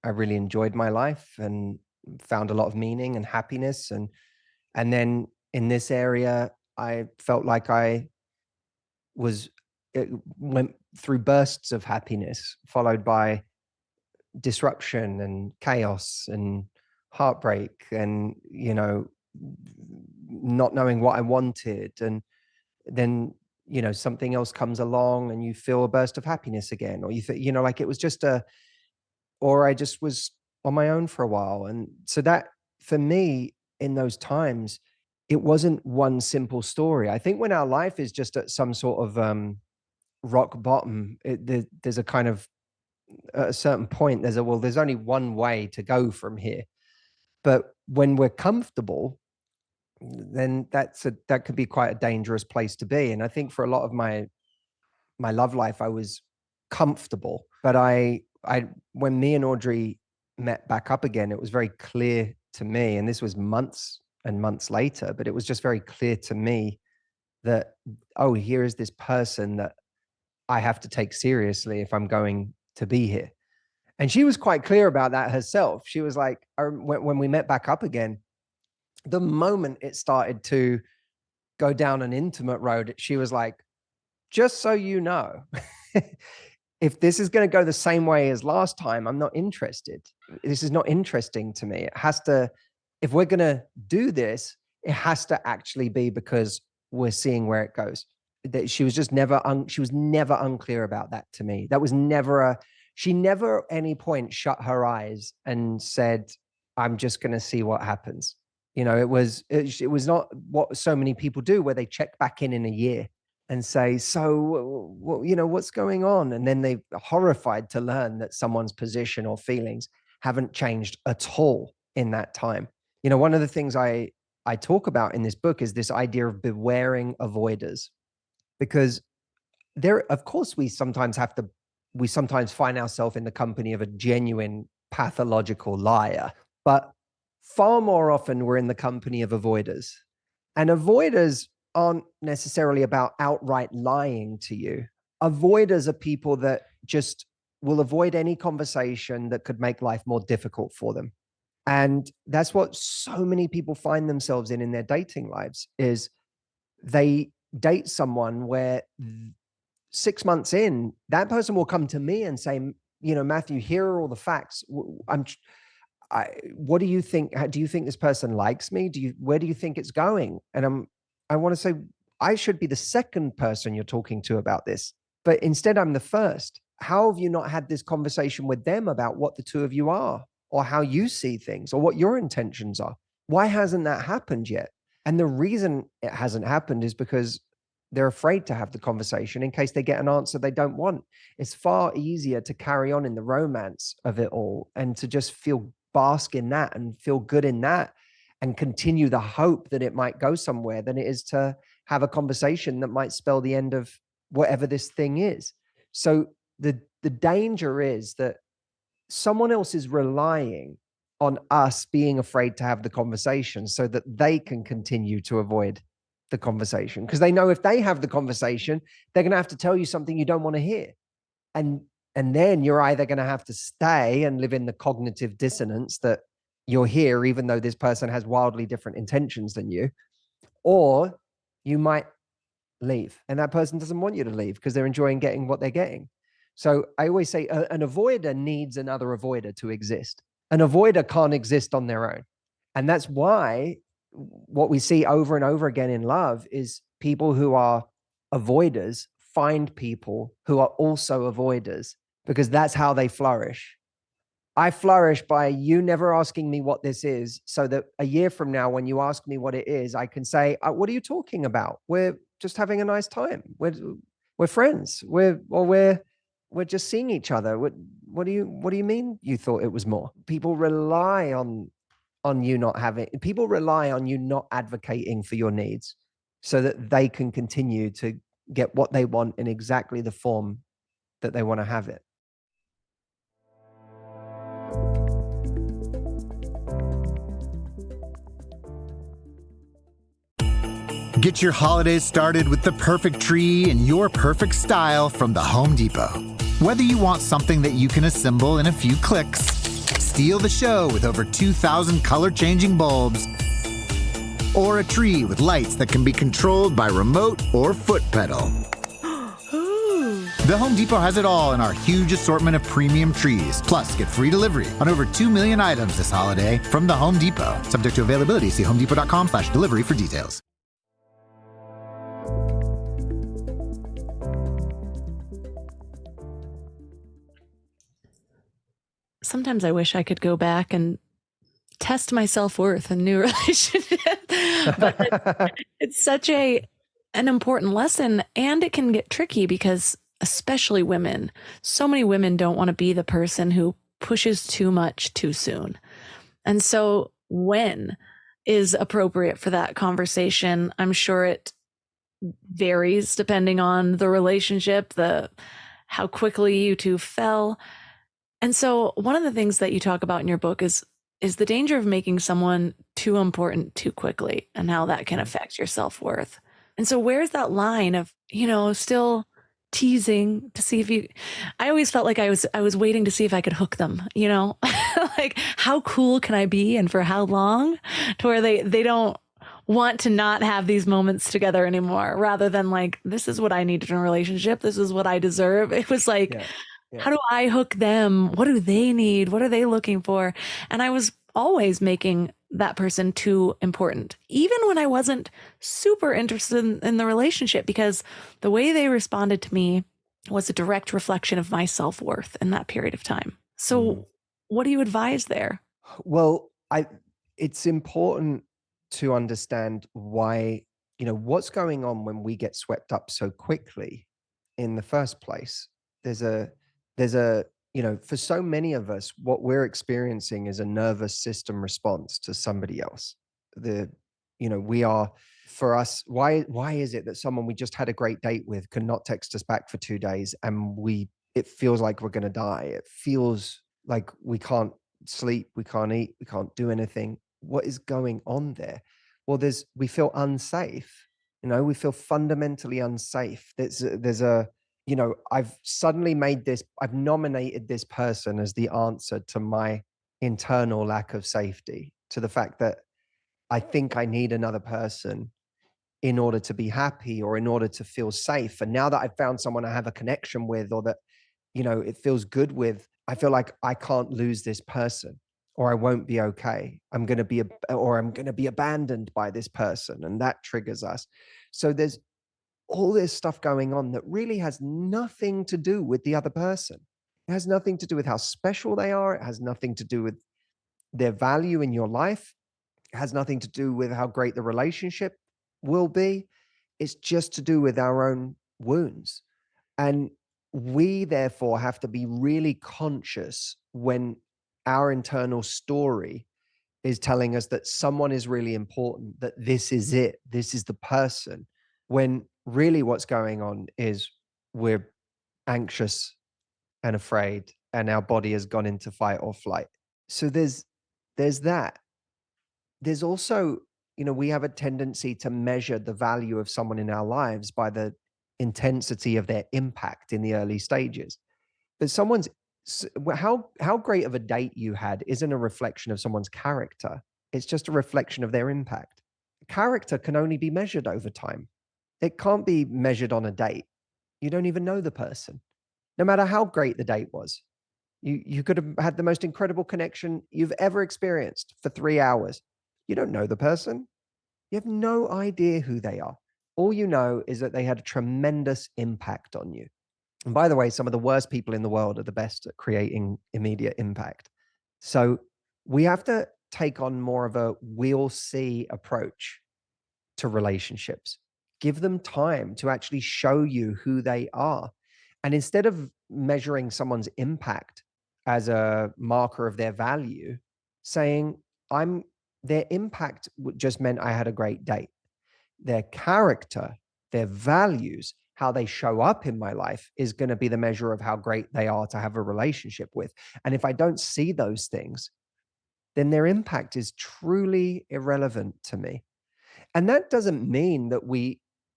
I really enjoyed my life and found a lot of meaning and happiness, and then in this area I felt like I went through bursts of happiness followed by disruption and chaos and heartbreak and, not knowing what I wanted. And then, something else comes along and you feel a burst of happiness again, or you think, like it was just or I just was on my own for a while. And so that, for me, in those times, it wasn't one simple story. I think when our life is just at some sort of rock bottom, there's a kind of, at a certain point, there's only one way to go from here. But when we're comfortable, then that could be quite a dangerous place to be. And I think for a lot of my love life, I was comfortable, but when me and Audrey met back up again, it was very clear to me, and this was months and months later, but it was just very clear to me that, oh, here is this person that I have to take seriously if I'm going to be here. And she was quite clear about that herself. She was like, when we met back up again, the moment it started to go down an intimate road, she was like, just so you know, if this is going to go the same way as last time, I'm not interested. This is not interesting to me. It has to, if we're going to do this, it has to actually be because we're seeing where it goes. That she was just never, she was never unclear about that to me. That was never she never at any point shut her eyes and said, I'm just going to see what happens. It was not what so many people do, where they check back in a year and say, so, what's going on? And then they're horrified to learn that someone's position or feelings haven't changed at all in that time. One of the things I talk about in this book is this idea of bewaring avoiders, because of course, we sometimes find ourselves in the company of a genuine pathological liar, but far more often we're in the company of avoiders. And avoiders aren't necessarily about outright lying to you. Avoiders are people that just will avoid any conversation that could make life more difficult for them. And that's what so many people find themselves in their dating lives, is they date someone where 6 months in, that person will come to me and say, Matthew, here are all the facts. What do you think? Do you think this person likes me? Where do you think it's going? And I want to say, I should be the second person you're talking to about this, but instead I'm the first. How have you not had this conversation with them about what the two of you are, or how you see things, or what your intentions are? Why hasn't that happened yet? And the reason it hasn't happened is because they're afraid to have the conversation in case they get an answer they don't want. It's far easier to carry on in the romance of it all and to just bask in that and feel good in that and continue the hope that it might go somewhere than it is to have a conversation that might spell the end of whatever this thing is. So the danger is that someone else is relying on us being afraid to have the conversation so that they can continue to avoid the conversation, because they know if they have the conversation, they're going to have to tell you something you don't want to hear. And then you're either going to have to stay and live in the cognitive dissonance that you're here, even though this person has wildly different intentions than you, or you might leave and that person doesn't want you to leave because they're enjoying getting what they're getting. So I always say an avoider needs another avoider to exist. An avoider can't exist on their own. And that's why what we see over and over again in love is people who are avoiders find people who are also avoiders, because that's how they flourish. I flourish by you never asking me what this is, so that a year from now, when you ask me what it is, I can say, what are you talking about? We're just having a nice time. We're friends. We're just seeing each other. What do you mean you thought it was more? People rely on you not having, people rely on you not advocating for your needs so that they can continue to get what they want in exactly the form that they want to have it. Get your holidays started with the perfect tree in your perfect style from the Home Depot. Whether you want something that you can assemble in a few clicks, steal the show with over 2,000 color-changing bulbs, or a tree with lights that can be controlled by remote or foot pedal. The Home Depot has it all in our huge assortment of premium trees. Plus, get free delivery on over 2 million items this holiday from the Home Depot. Subject to availability. See homedepot.com/delivery for details. Sometimes I wish I could go back and test my self-worth in new relationships. But it's such an important lesson, and it can get tricky because especially women, so many women don't want to be the person who pushes too much too soon. And so when is appropriate for that conversation? I'm sure it varies depending on the relationship, how quickly you two fell. And so one of the things that you talk about in your book is the danger of making someone too important too quickly and how that can affect your self-worth. And so where's that line of, still teasing to see if I always felt like I was waiting to see if I could hook them, like how cool can I be and for how long, to where they don't want to not have these moments together anymore, rather than like, this is what I need in a relationship. This is what I deserve. It was like, how do I hook them? What do they need? What are they looking for? And I was always making that person too important, even when I wasn't super interested in the relationship, because the way they responded to me was a direct reflection of my self-worth in that period of time. So what do you advise there? Well, it's important to understand why, what's going on when we get swept up so quickly in the first place. There's a, for so many of us, what we're experiencing is a nervous system response to somebody else. We are, for us, why is it that someone we just had a great date with cannot text us back for 2 days and it feels like we're going to die. It feels like we can't sleep, we can't eat, we can't do anything. What is going on there? Well, we feel unsafe. We feel fundamentally unsafe. I've suddenly I've nominated this person as the answer to my internal lack of safety, to the fact that I think I need another person in order to be happy or in order to feel safe. And now that I've found someone I have a connection with, or that, it feels good with, I feel like I can't lose this person, or I won't be okay. I'm going to be abandoned by this person. And that triggers us. So there's all this stuff going on that really has nothing to do with the other person. It has nothing to do with how special they are. It has nothing to do with their value in your life. It has nothing to do with how great the relationship will be. It's just to do with our own wounds. And we therefore have to be really conscious when our internal story is telling us that someone is really important, that this is it, this is the person, when really what's going on is we're anxious and afraid and our body has gone into fight or flight. So there's that. There's also, we have a tendency to measure the value of someone in our lives by the intensity of their impact in the early stages. But how great of a date you had isn't a reflection of someone's character. It's just a reflection of their impact. Character can only be measured over time. It can't be measured on a date. You don't even know the person. No matter how great the date was, you could have had the most incredible connection you've ever experienced for 3 hours. You don't know the person. You have no idea who they are. All you know is that they had a tremendous impact on you. And by the way, some of the worst people in the world are the best at creating immediate impact. So we have to take on more of a we'll see approach to relationships. Give them time to actually show you who they are. And instead of measuring someone's impact as a marker of their value, saying, their impact just meant I had a great date. Their character, their values, how they show up in my life is going to be the measure of how great they are to have a relationship with. And if I don't see those things, then their impact is truly irrelevant to me. And that doesn't mean that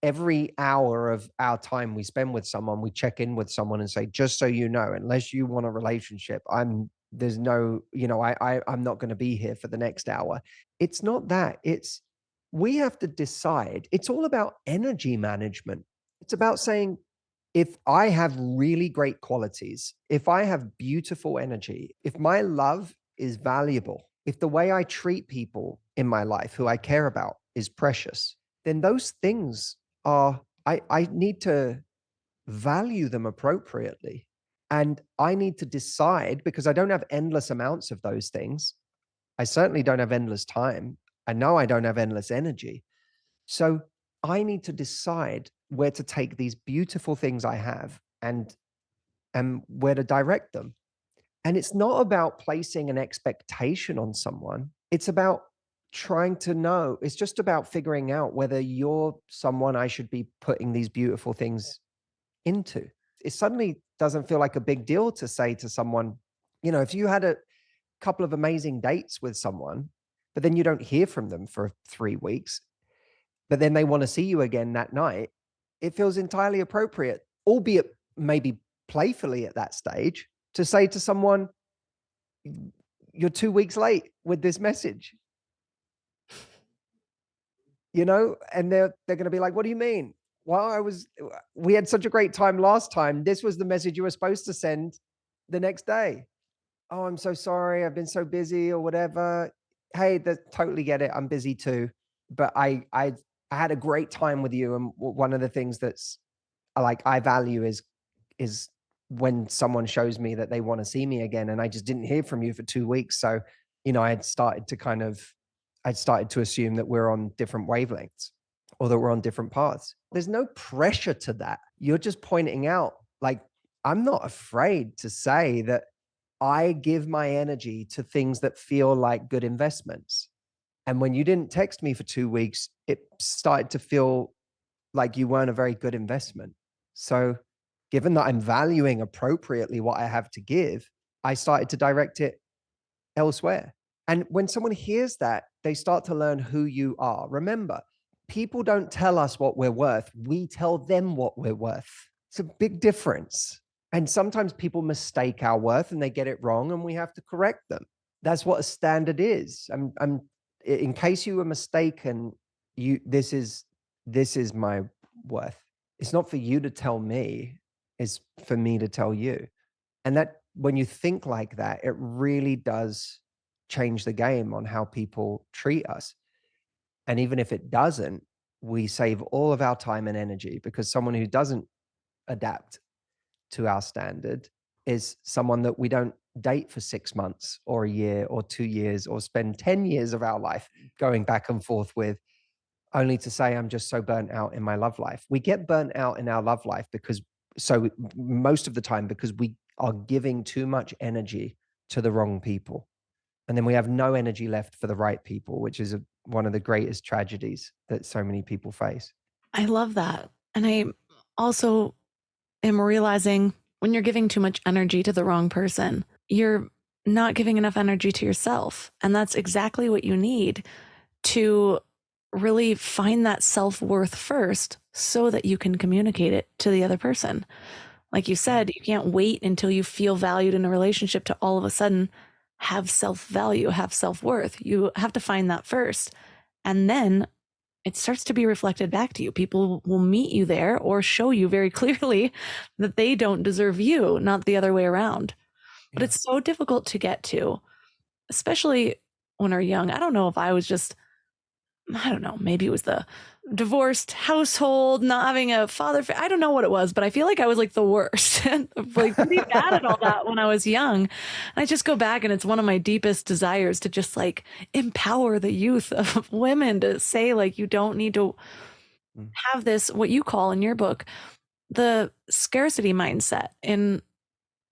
every hour of our time we spend with someone, we check in with someone and say, just so you know, unless you want a relationship, I'm not going to be here for the next hour. It's not that. We have to decide. It's all about energy management. It's about saying, if I have really great qualities, if I have beautiful energy, if my love is valuable, if the way I treat people in my life who I care about is precious, then those things I need to value them appropriately. And I need to decide, because I don't have endless amounts of those things. I certainly don't have endless time. I know I don't have endless energy. So I need to decide where to take these beautiful things I have and where to direct them. And it's not about placing an expectation on someone. It's about trying to know. It's just about figuring out whether you're someone I should be putting these beautiful things into. It suddenly doesn't feel like a big deal to say to someone, if you had a couple of amazing dates with someone, but then you don't hear from them for 3 weeks, but then they want to see you again that night, it feels entirely appropriate, albeit maybe playfully at that stage, to say to someone, you're 2 weeks late with this message. And they're going to be like, what do you mean? Well, we had such a great time last time. This was the message you were supposed to send the next day. Oh, I'm so sorry. I've been so busy or whatever. Hey, totally get it. I'm busy too. But I had a great time with you. And one of the things that's I value is when someone shows me that they want to see me again. And I just didn't hear from you for 2 weeks. So, I'd started to assume that we're on different wavelengths or that we're on different paths. There's no pressure to that. You're just pointing out, I'm not afraid to say that I give my energy to things that feel like good investments. And when you didn't text me for 2 weeks, it started to feel like you weren't a very good investment. So given that I'm valuing appropriately what I have to give, I started to direct it elsewhere. And when someone hears that, they start to learn who you are. Remember, people don't tell us what we're worth. We tell them what we're worth. It's a big difference. And sometimes people mistake our worth and they get it wrong and we have to correct them. That's what a standard is. In case you were mistaken, this is my worth. It's not for you to tell me, it's for me to tell you. And that when you think like that, it really does change the game on how people treat us. And even if it doesn't, we save all of our time and energy, because someone who doesn't adapt to our standard is someone that we don't date for 6 months or a year or 2 years or spend 10 years of our life going back and forth with. only to say, I'm just so burnt out in my love life. We get burnt out in our love life most of the time, because we are giving too much energy to the wrong people. And then we have no energy left for the right people, which is one of the greatest tragedies that so many people face. I love that. And I also am realizing when you're giving too much energy to the wrong person, you're not giving enough energy to yourself. And that's exactly what you need to really find that self-worth first so that you can communicate it to the other person. Like you said, you can't wait until you feel valued in a relationship to all of a sudden have self-value, have self-worth. You have to find that first. And then it starts to be reflected back to you. People will meet you there or show you very clearly that they don't deserve you, not the other way around. But it's so difficult to get to, especially when we're young. I don't know if I was just, I don't know, maybe it was the divorced household, not having a father. I don't know what it was, but I feel like I was like the worst, like pretty bad at all that when I was young. And I just go back and it's one of my deepest desires to just like empower the youth of women to say like, you don't need to have this, what you call in your book, the scarcity mindset in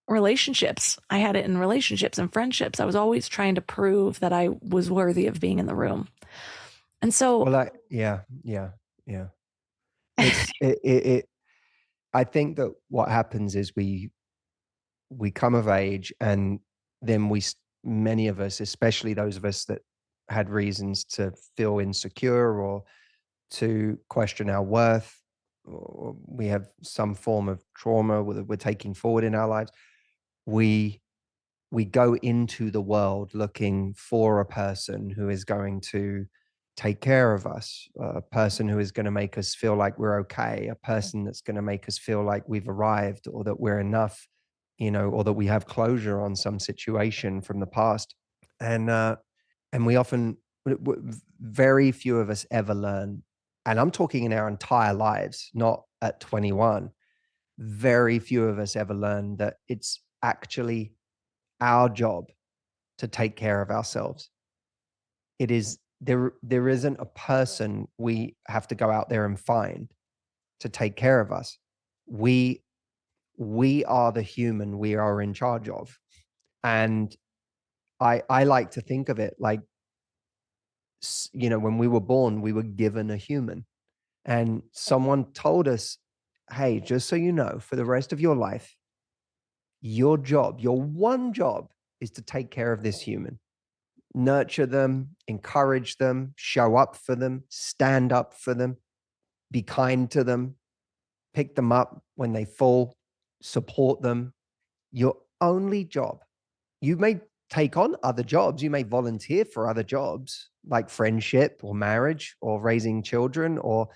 relationships. I had it in relationships and friendships. I was always trying to prove that I was worthy of being in the room. And so, Well, yeah. I think that what happens is we come of age, and then many of us, especially those of us that had reasons to feel insecure or to question our worth, or we have some form of trauma that we're taking forward in our lives. We go into the world looking for a person who is going to take care of us, a person who is going to make us feel like we're okay, a person that's going to make us feel like we've arrived or that we're enough, or that we have closure on some situation from the past. And we often, very few of us ever learn, and I'm talking in our entire lives, not at 21, very few of us ever learn that it's actually our job to take care of ourselves. It is there isn't a person we have to go out there and find to take care of us. We are the human we are in charge of. And I like to think of it like, when we were born, we were given a human, and someone told us, hey, just so you know, for the rest of your life, your job, your one job, is to take care of this human. Nurture them, encourage them, show up for them, stand up for them, be kind to them, pick them up when they fall, support them. Your only job. You may take on other jobs. You may volunteer for other jobs like friendship or marriage or raising children or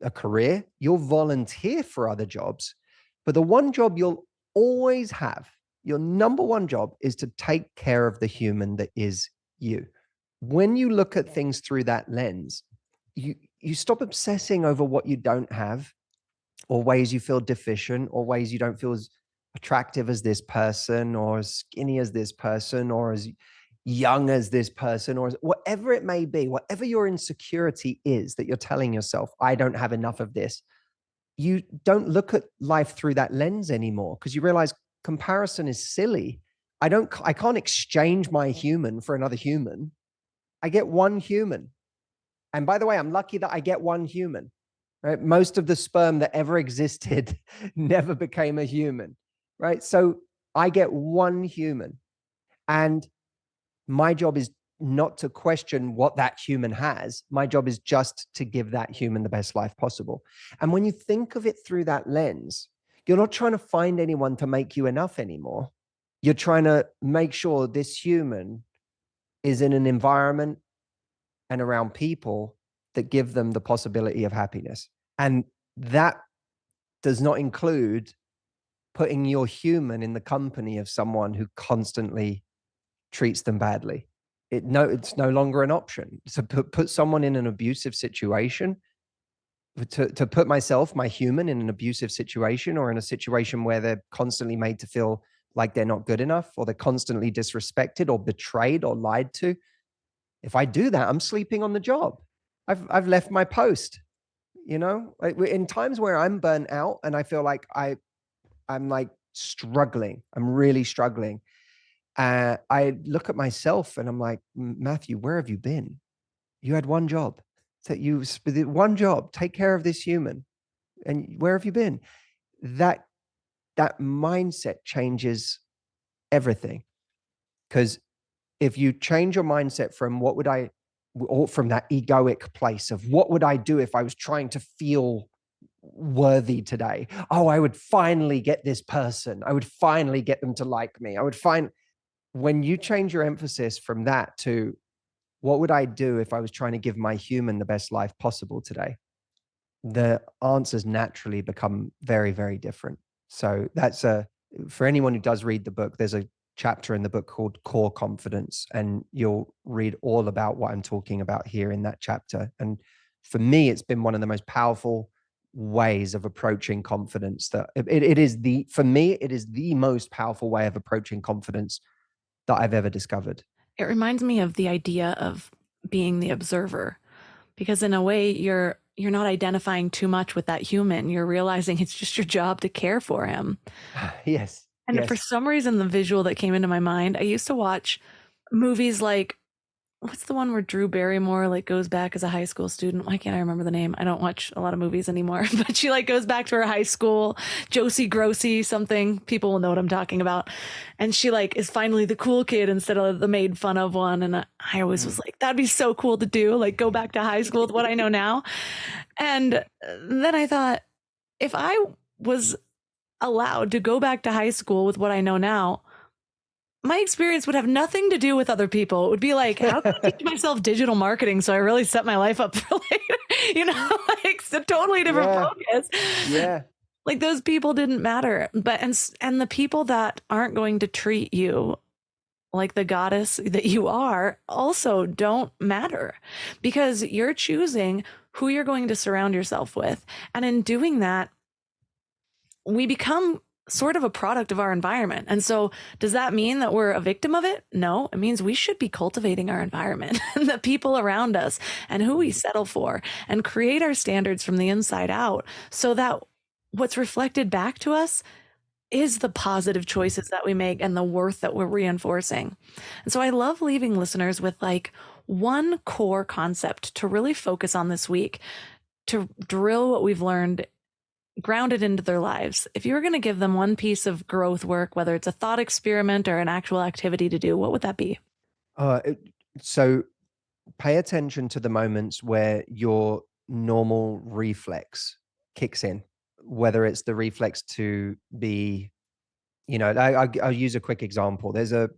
a career. You'll volunteer for other jobs. But the one job you'll always have, your number one job, is to take care of the human that is you. When you look at things through that lens, you stop obsessing over what you don't have, or ways you feel deficient, or ways you don't feel as attractive as this person, or as skinny as this person, or as young as this person, or whatever it may be, whatever your insecurity is that you're telling yourself, I don't have enough of this. You don't look at life through that lens anymore, because you realize comparison is silly. I can't exchange my human for another human. I get one human. And by the way, I'm lucky that I get one human. Right? Most of the sperm that ever existed never became a human, right? So I get one human, and my job is not to question what that human has. My job is just to give that human the best life possible. And when you think of it through that lens, you're not trying to find anyone to make you enough anymore. You're trying to make sure this human is in an environment and around people that give them the possibility of happiness. And that does not include putting your human in the company of someone who constantly treats them badly. It's no longer an option. So put someone in an abusive situation, to put my human, in an abusive situation, or in a situation where they're constantly made to feel like they're not good enough, or they're constantly disrespected or betrayed or lied to. If I do that, I'm sleeping on the job. I've left my post, in times where I'm burnt out and I feel like I'm like struggling. I'm really struggling. I look at myself and I'm like, Matthew, where have you been? You had one job. One job, take care of this human. And where have you been? That mindset changes everything. Because if you change your mindset from or from that egoic place of what would I do if I was trying to feel worthy today? Oh, I would finally get this person. I would finally get them to like me. When you change your emphasis from that to what would I do if I was trying to give my human the best life possible today? The answers naturally become very, very different. So for anyone who does read the book, there's a chapter in the book called Core Confidence, and you'll read all about what I'm talking about here in that chapter. And for me, it's been one of the most powerful ways of approaching confidence for me, it is the most powerful way of approaching confidence that I've ever discovered. It reminds me of the idea of being the observer, because in a way you're not identifying too much with that human. You're realizing it's just your job to care for him. Yes. And yes. for some reason, the visual that came into my mind, I used to watch movies like, what's the one where Drew Barrymore like goes back as a high school student? Why can't I remember the name? I don't watch a lot of movies anymore, but she like goes back to her high school, Josie Grossi something. People will know what I'm talking about. And she like is finally the cool kid instead of the made fun of one. And I always was like, that'd be so cool to do, like go back to high school with what I know now. And then I thought, if I was allowed to go back to high school with what I know now, my experience would have nothing to do with other people. It would be like, how can I teach myself digital marketing so I really set my life up for later? Like it's a totally different focus. Yeah. Like those people didn't matter. But and the people that aren't going to treat you like the goddess that you are also don't matter, because you're choosing who you're going to surround yourself with. And in doing that, we become sort of a product of our environment. And so does that mean that we're a victim of it? No, it means we should be cultivating our environment and the people around us and who we settle for, and create our standards from the inside out so that what's reflected back to us is the positive choices that we make and the worth that we're reinforcing. And so I love leaving listeners with like one core concept to really focus on this week, to drill what we've learned, ground it into their lives. If you were going to give them one piece of growth work, whether it's a thought experiment or an actual activity to do, what would that be? So pay attention to the moments where your normal reflex kicks in, whether it's the reflex to be, I'll use a quick example. There's a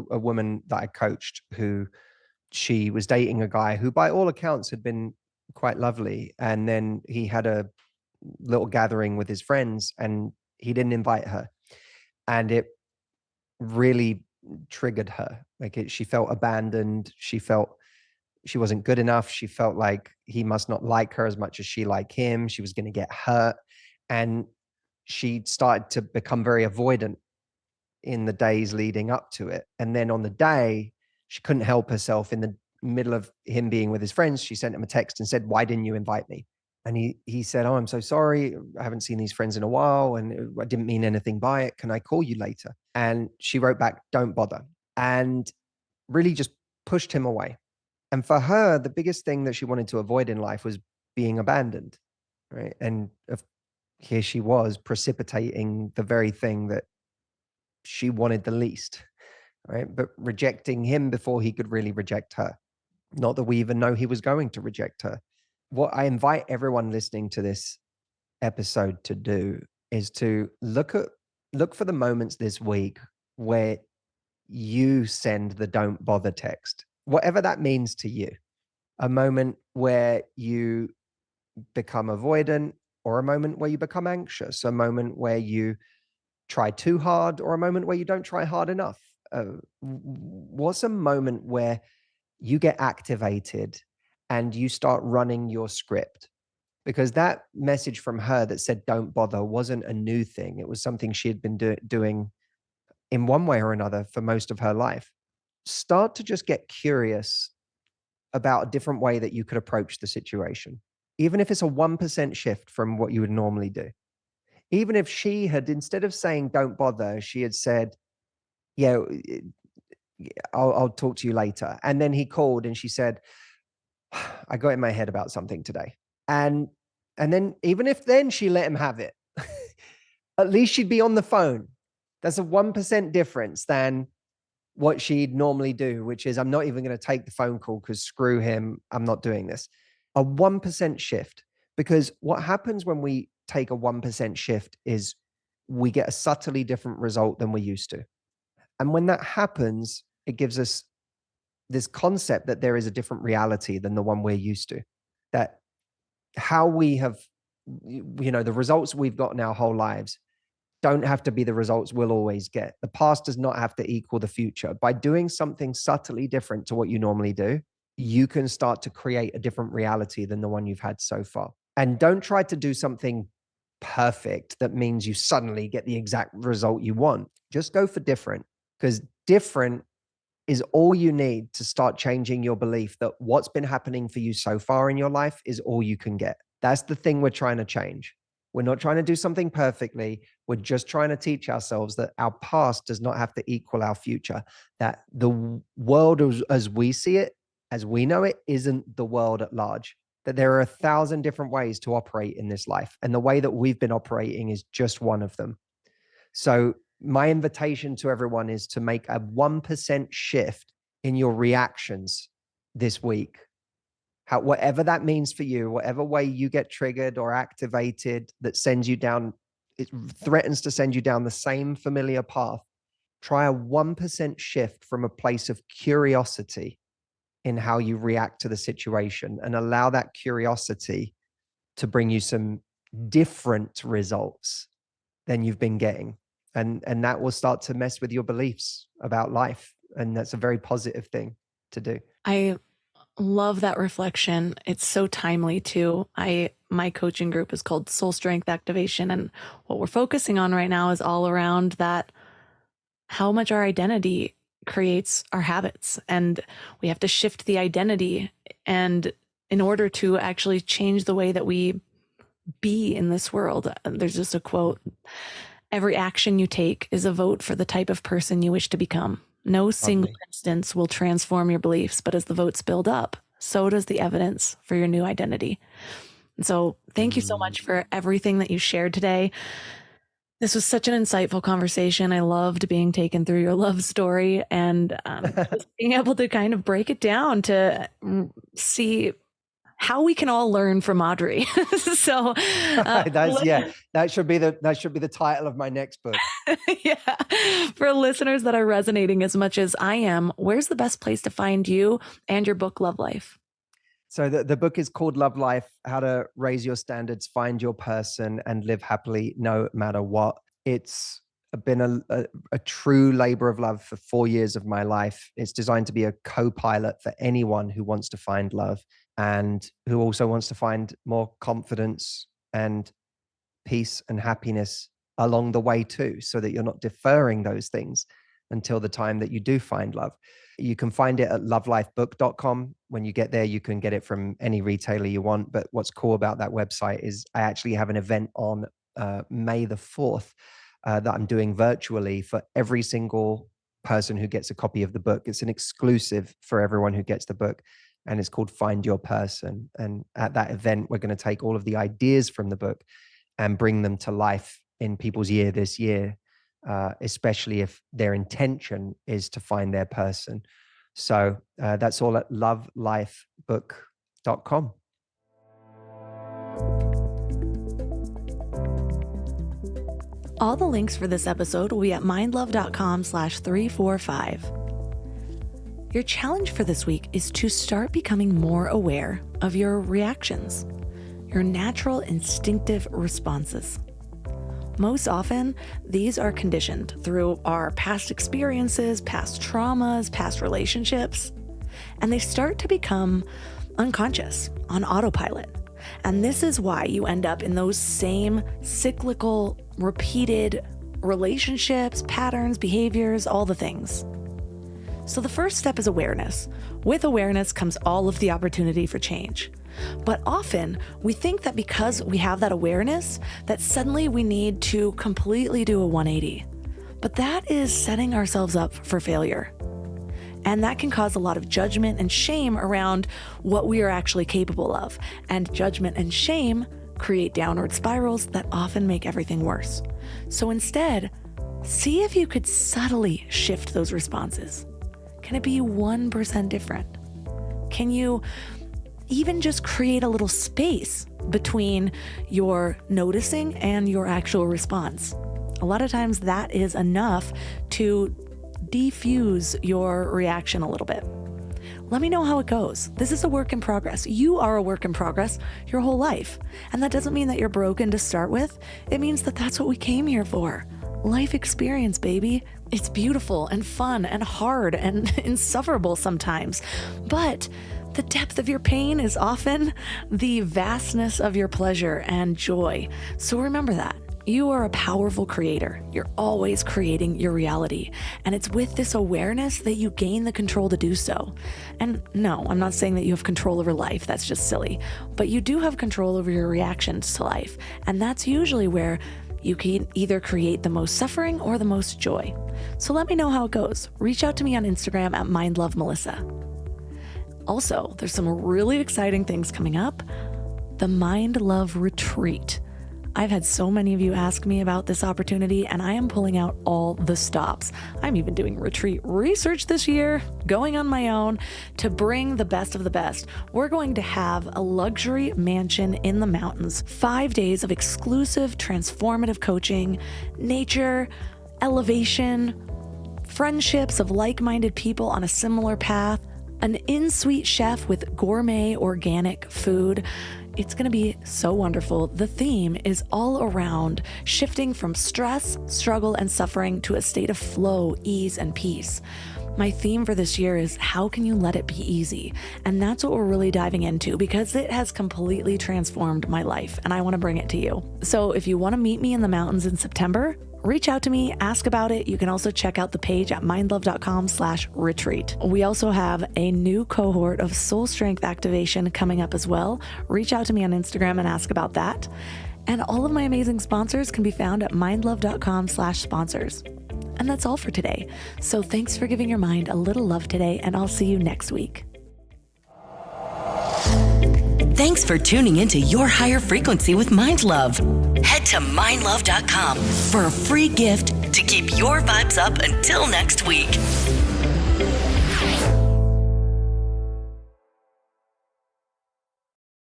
woman that I coached who, she was dating a guy who by all accounts had been quite lovely. And then he had a little gathering with his friends and he didn't invite her. And it really triggered her. She felt abandoned. She felt she wasn't good enough. She felt like he must not like her as much as she liked him. She was going to get hurt. And she started to become very avoidant in the days leading up to it. And then on the day, she couldn't help herself. In the middle of him being with his friends, she sent him a text and said, "Why didn't you invite me?" And he said, "Oh, I'm so sorry. I haven't seen these friends in a while and I didn't mean anything by it. Can I call you later?" And she wrote back, "Don't bother." And really just pushed him away. And for her, the biggest thing that she wanted to avoid in life was being abandoned, right? And here she was precipitating the very thing that she wanted the least, right? But rejecting him before he could really reject her. Not that we even know he was going to reject her. What I invite everyone listening to this episode to do is to look for the moments this week where you send the "don't bother" text, whatever that means to you. A moment where you become avoidant, or a moment where you become anxious, a moment where you try too hard, or a moment where you don't try hard enough. What's a moment where you get activated and you start running your script? Because that message from her that said "don't bother" wasn't a new thing. It was something she had been doing in one way or another for most of her life. Start to just get curious about a different way that you could approach the situation. Even if it's a 1% shift from what you would normally do. Even if she had, instead of saying, don't bother, she had said, yeah, I'll talk to you later. And then he called and she said, I got in my head about something today. And then even if then she let him have it, at least she'd be on the phone. That's a 1% difference than what she'd normally do, which is, I'm not even going to take the phone call because screw him, I'm not doing this. A 1% shift. Because what happens when we take a 1% shift is we get a subtly different result than we're used to. And when that happens, it gives us this concept that there is a different reality than the one we're used to. That how we have, the results we've got in our whole lives don't have to be the results we'll always get. The past does not have to equal the future. By doing something subtly different to what you normally do, you can start to create a different reality than the one you've had so far. And don't try to do something perfect that means you suddenly get the exact result you want. Just go for different, because different is all you need to start changing your belief that what's been happening for you so far in your life is all you can get. That's the thing we're trying to change. We're not trying to do something perfectly. We're just trying to teach ourselves that our past does not have to equal our future, that the world as we see it, as we know it, isn't the world at large, that there are 1,000 different ways to operate in this life. And the way that we've been operating is just one of them. So my invitation to everyone is to make a 1% shift in your reactions this week. Whatever that means for you, whatever way you get triggered or activated that sends you down, it threatens to send you down the same familiar path. Try a 1% shift from a place of curiosity in how you react to the situation, and allow that curiosity to bring you some different results than you've been getting. And that will start to mess with your beliefs about life. And that's a very positive thing to do. I love that reflection. It's so timely too. My coaching group is called Soul Strength Activation. And what we're focusing on right now is all around that, how much our identity creates our habits. And we have to shift the identity. And in order to actually change the way that we be in this world, there's just a quote: every action you take is a vote for the type of person you wish to become. No single instance will transform your beliefs, but as the votes build up, so does the evidence for your new identity. And so thank you so much for everything that you shared today. This was such an insightful conversation. I loved being taken through your love story and just being able to kind of break it down to see how we can all learn from Audrey. So that should be the title of my next book. Yeah. For listeners that are resonating as much as I am, where's the best place to find you and your book, Love Life? So the book is called Love Life: How to Raise Your Standards, Find Your Person, and Live Happily No Matter What. It's been a true labor of love for 4 years of my life. It's designed to be a co-pilot for anyone who wants to find love and who also wants to find more confidence and peace and happiness along the way too, so that you're not deferring those things until the time that you do find love. You can find it at lovelifebook.com. When you get there, you can get it from any retailer you want. But what's cool about that website is I actually have an event on May the 4th that I'm doing virtually for every single person who gets a copy of the book. It's an exclusive for everyone who gets the book, and it's called Find Your Person. And at that event, we're going to take all of the ideas from the book and bring them to life in people's year this year, especially if their intention is to find their person. So that's all at lovelifebook.com. All the links for this episode will be at mindlove.com/345. Your challenge for this week is to start becoming more aware of your reactions, your natural instinctive responses. Most often, these are conditioned through our past experiences, past traumas, past relationships, and they start to become unconscious, on autopilot. And this is why you end up in those same cyclical, repeated relationships, patterns, behaviors, all the things. So the first step is awareness. With awareness comes all of the opportunity for change. But often we think that because we have that awareness, that suddenly we need to completely do a 180. But that is setting ourselves up for failure. And that can cause a lot of judgment and shame around what we are actually capable of. And judgment and shame create downward spirals that often make everything worse. So instead, see if you could subtly shift those responses. Can it be 1% different? Can you even just create a little space between your noticing and your actual response? A lot of times that is enough to defuse your reaction a little bit. Let me know how it goes. This is a work in progress. You are a work in progress your whole life. And that doesn't mean that you're broken to start with. It means that that's what we came here for. Life experience, baby. It's beautiful and fun and hard and insufferable sometimes. But the depth of your pain is often the vastness of your pleasure and joy. So remember that. You are a powerful creator. You're always creating your reality. And it's with this awareness that you gain the control to do so. And no, I'm not saying that you have control over life. That's just silly. But you do have control over your reactions to life. And that's usually where you can either create the most suffering or the most joy. So let me know how it goes. Reach out to me on Instagram at MindLoveMelissa. Also, there's some really exciting things coming up. The Mind Love Retreat. I've had so many of you ask me about this opportunity, and I am pulling out all the stops. I'm even doing retreat research this year, going on my own to bring the best of the best. We're going to have a luxury mansion in the mountains, 5 days of exclusive transformative coaching, nature, elevation, friendships of like-minded people on a similar path, an in-suite chef with gourmet organic food. It's going to be so wonderful. The theme is all around shifting from stress, struggle, and suffering to a state of flow, ease, and peace. My theme for this year is how can you let it be easy? And that's what we're really diving into because it has completely transformed my life and I want to bring it to you. So if you want to meet me in the mountains in September, reach out to me, ask about it. You can also check out the page at mindlove.com/retreat. We also have a new cohort of soul strength activation coming up as well. Reach out to me on Instagram and ask about that. And all of my amazing sponsors can be found at mindlove.com/sponsors. And that's all for today. So thanks for giving your mind a little love today, and I'll see you next week. Thanks for tuning into Your Higher Frequency with Mind Love. Head to mindlove.com for a free gift to keep your vibes up until next week.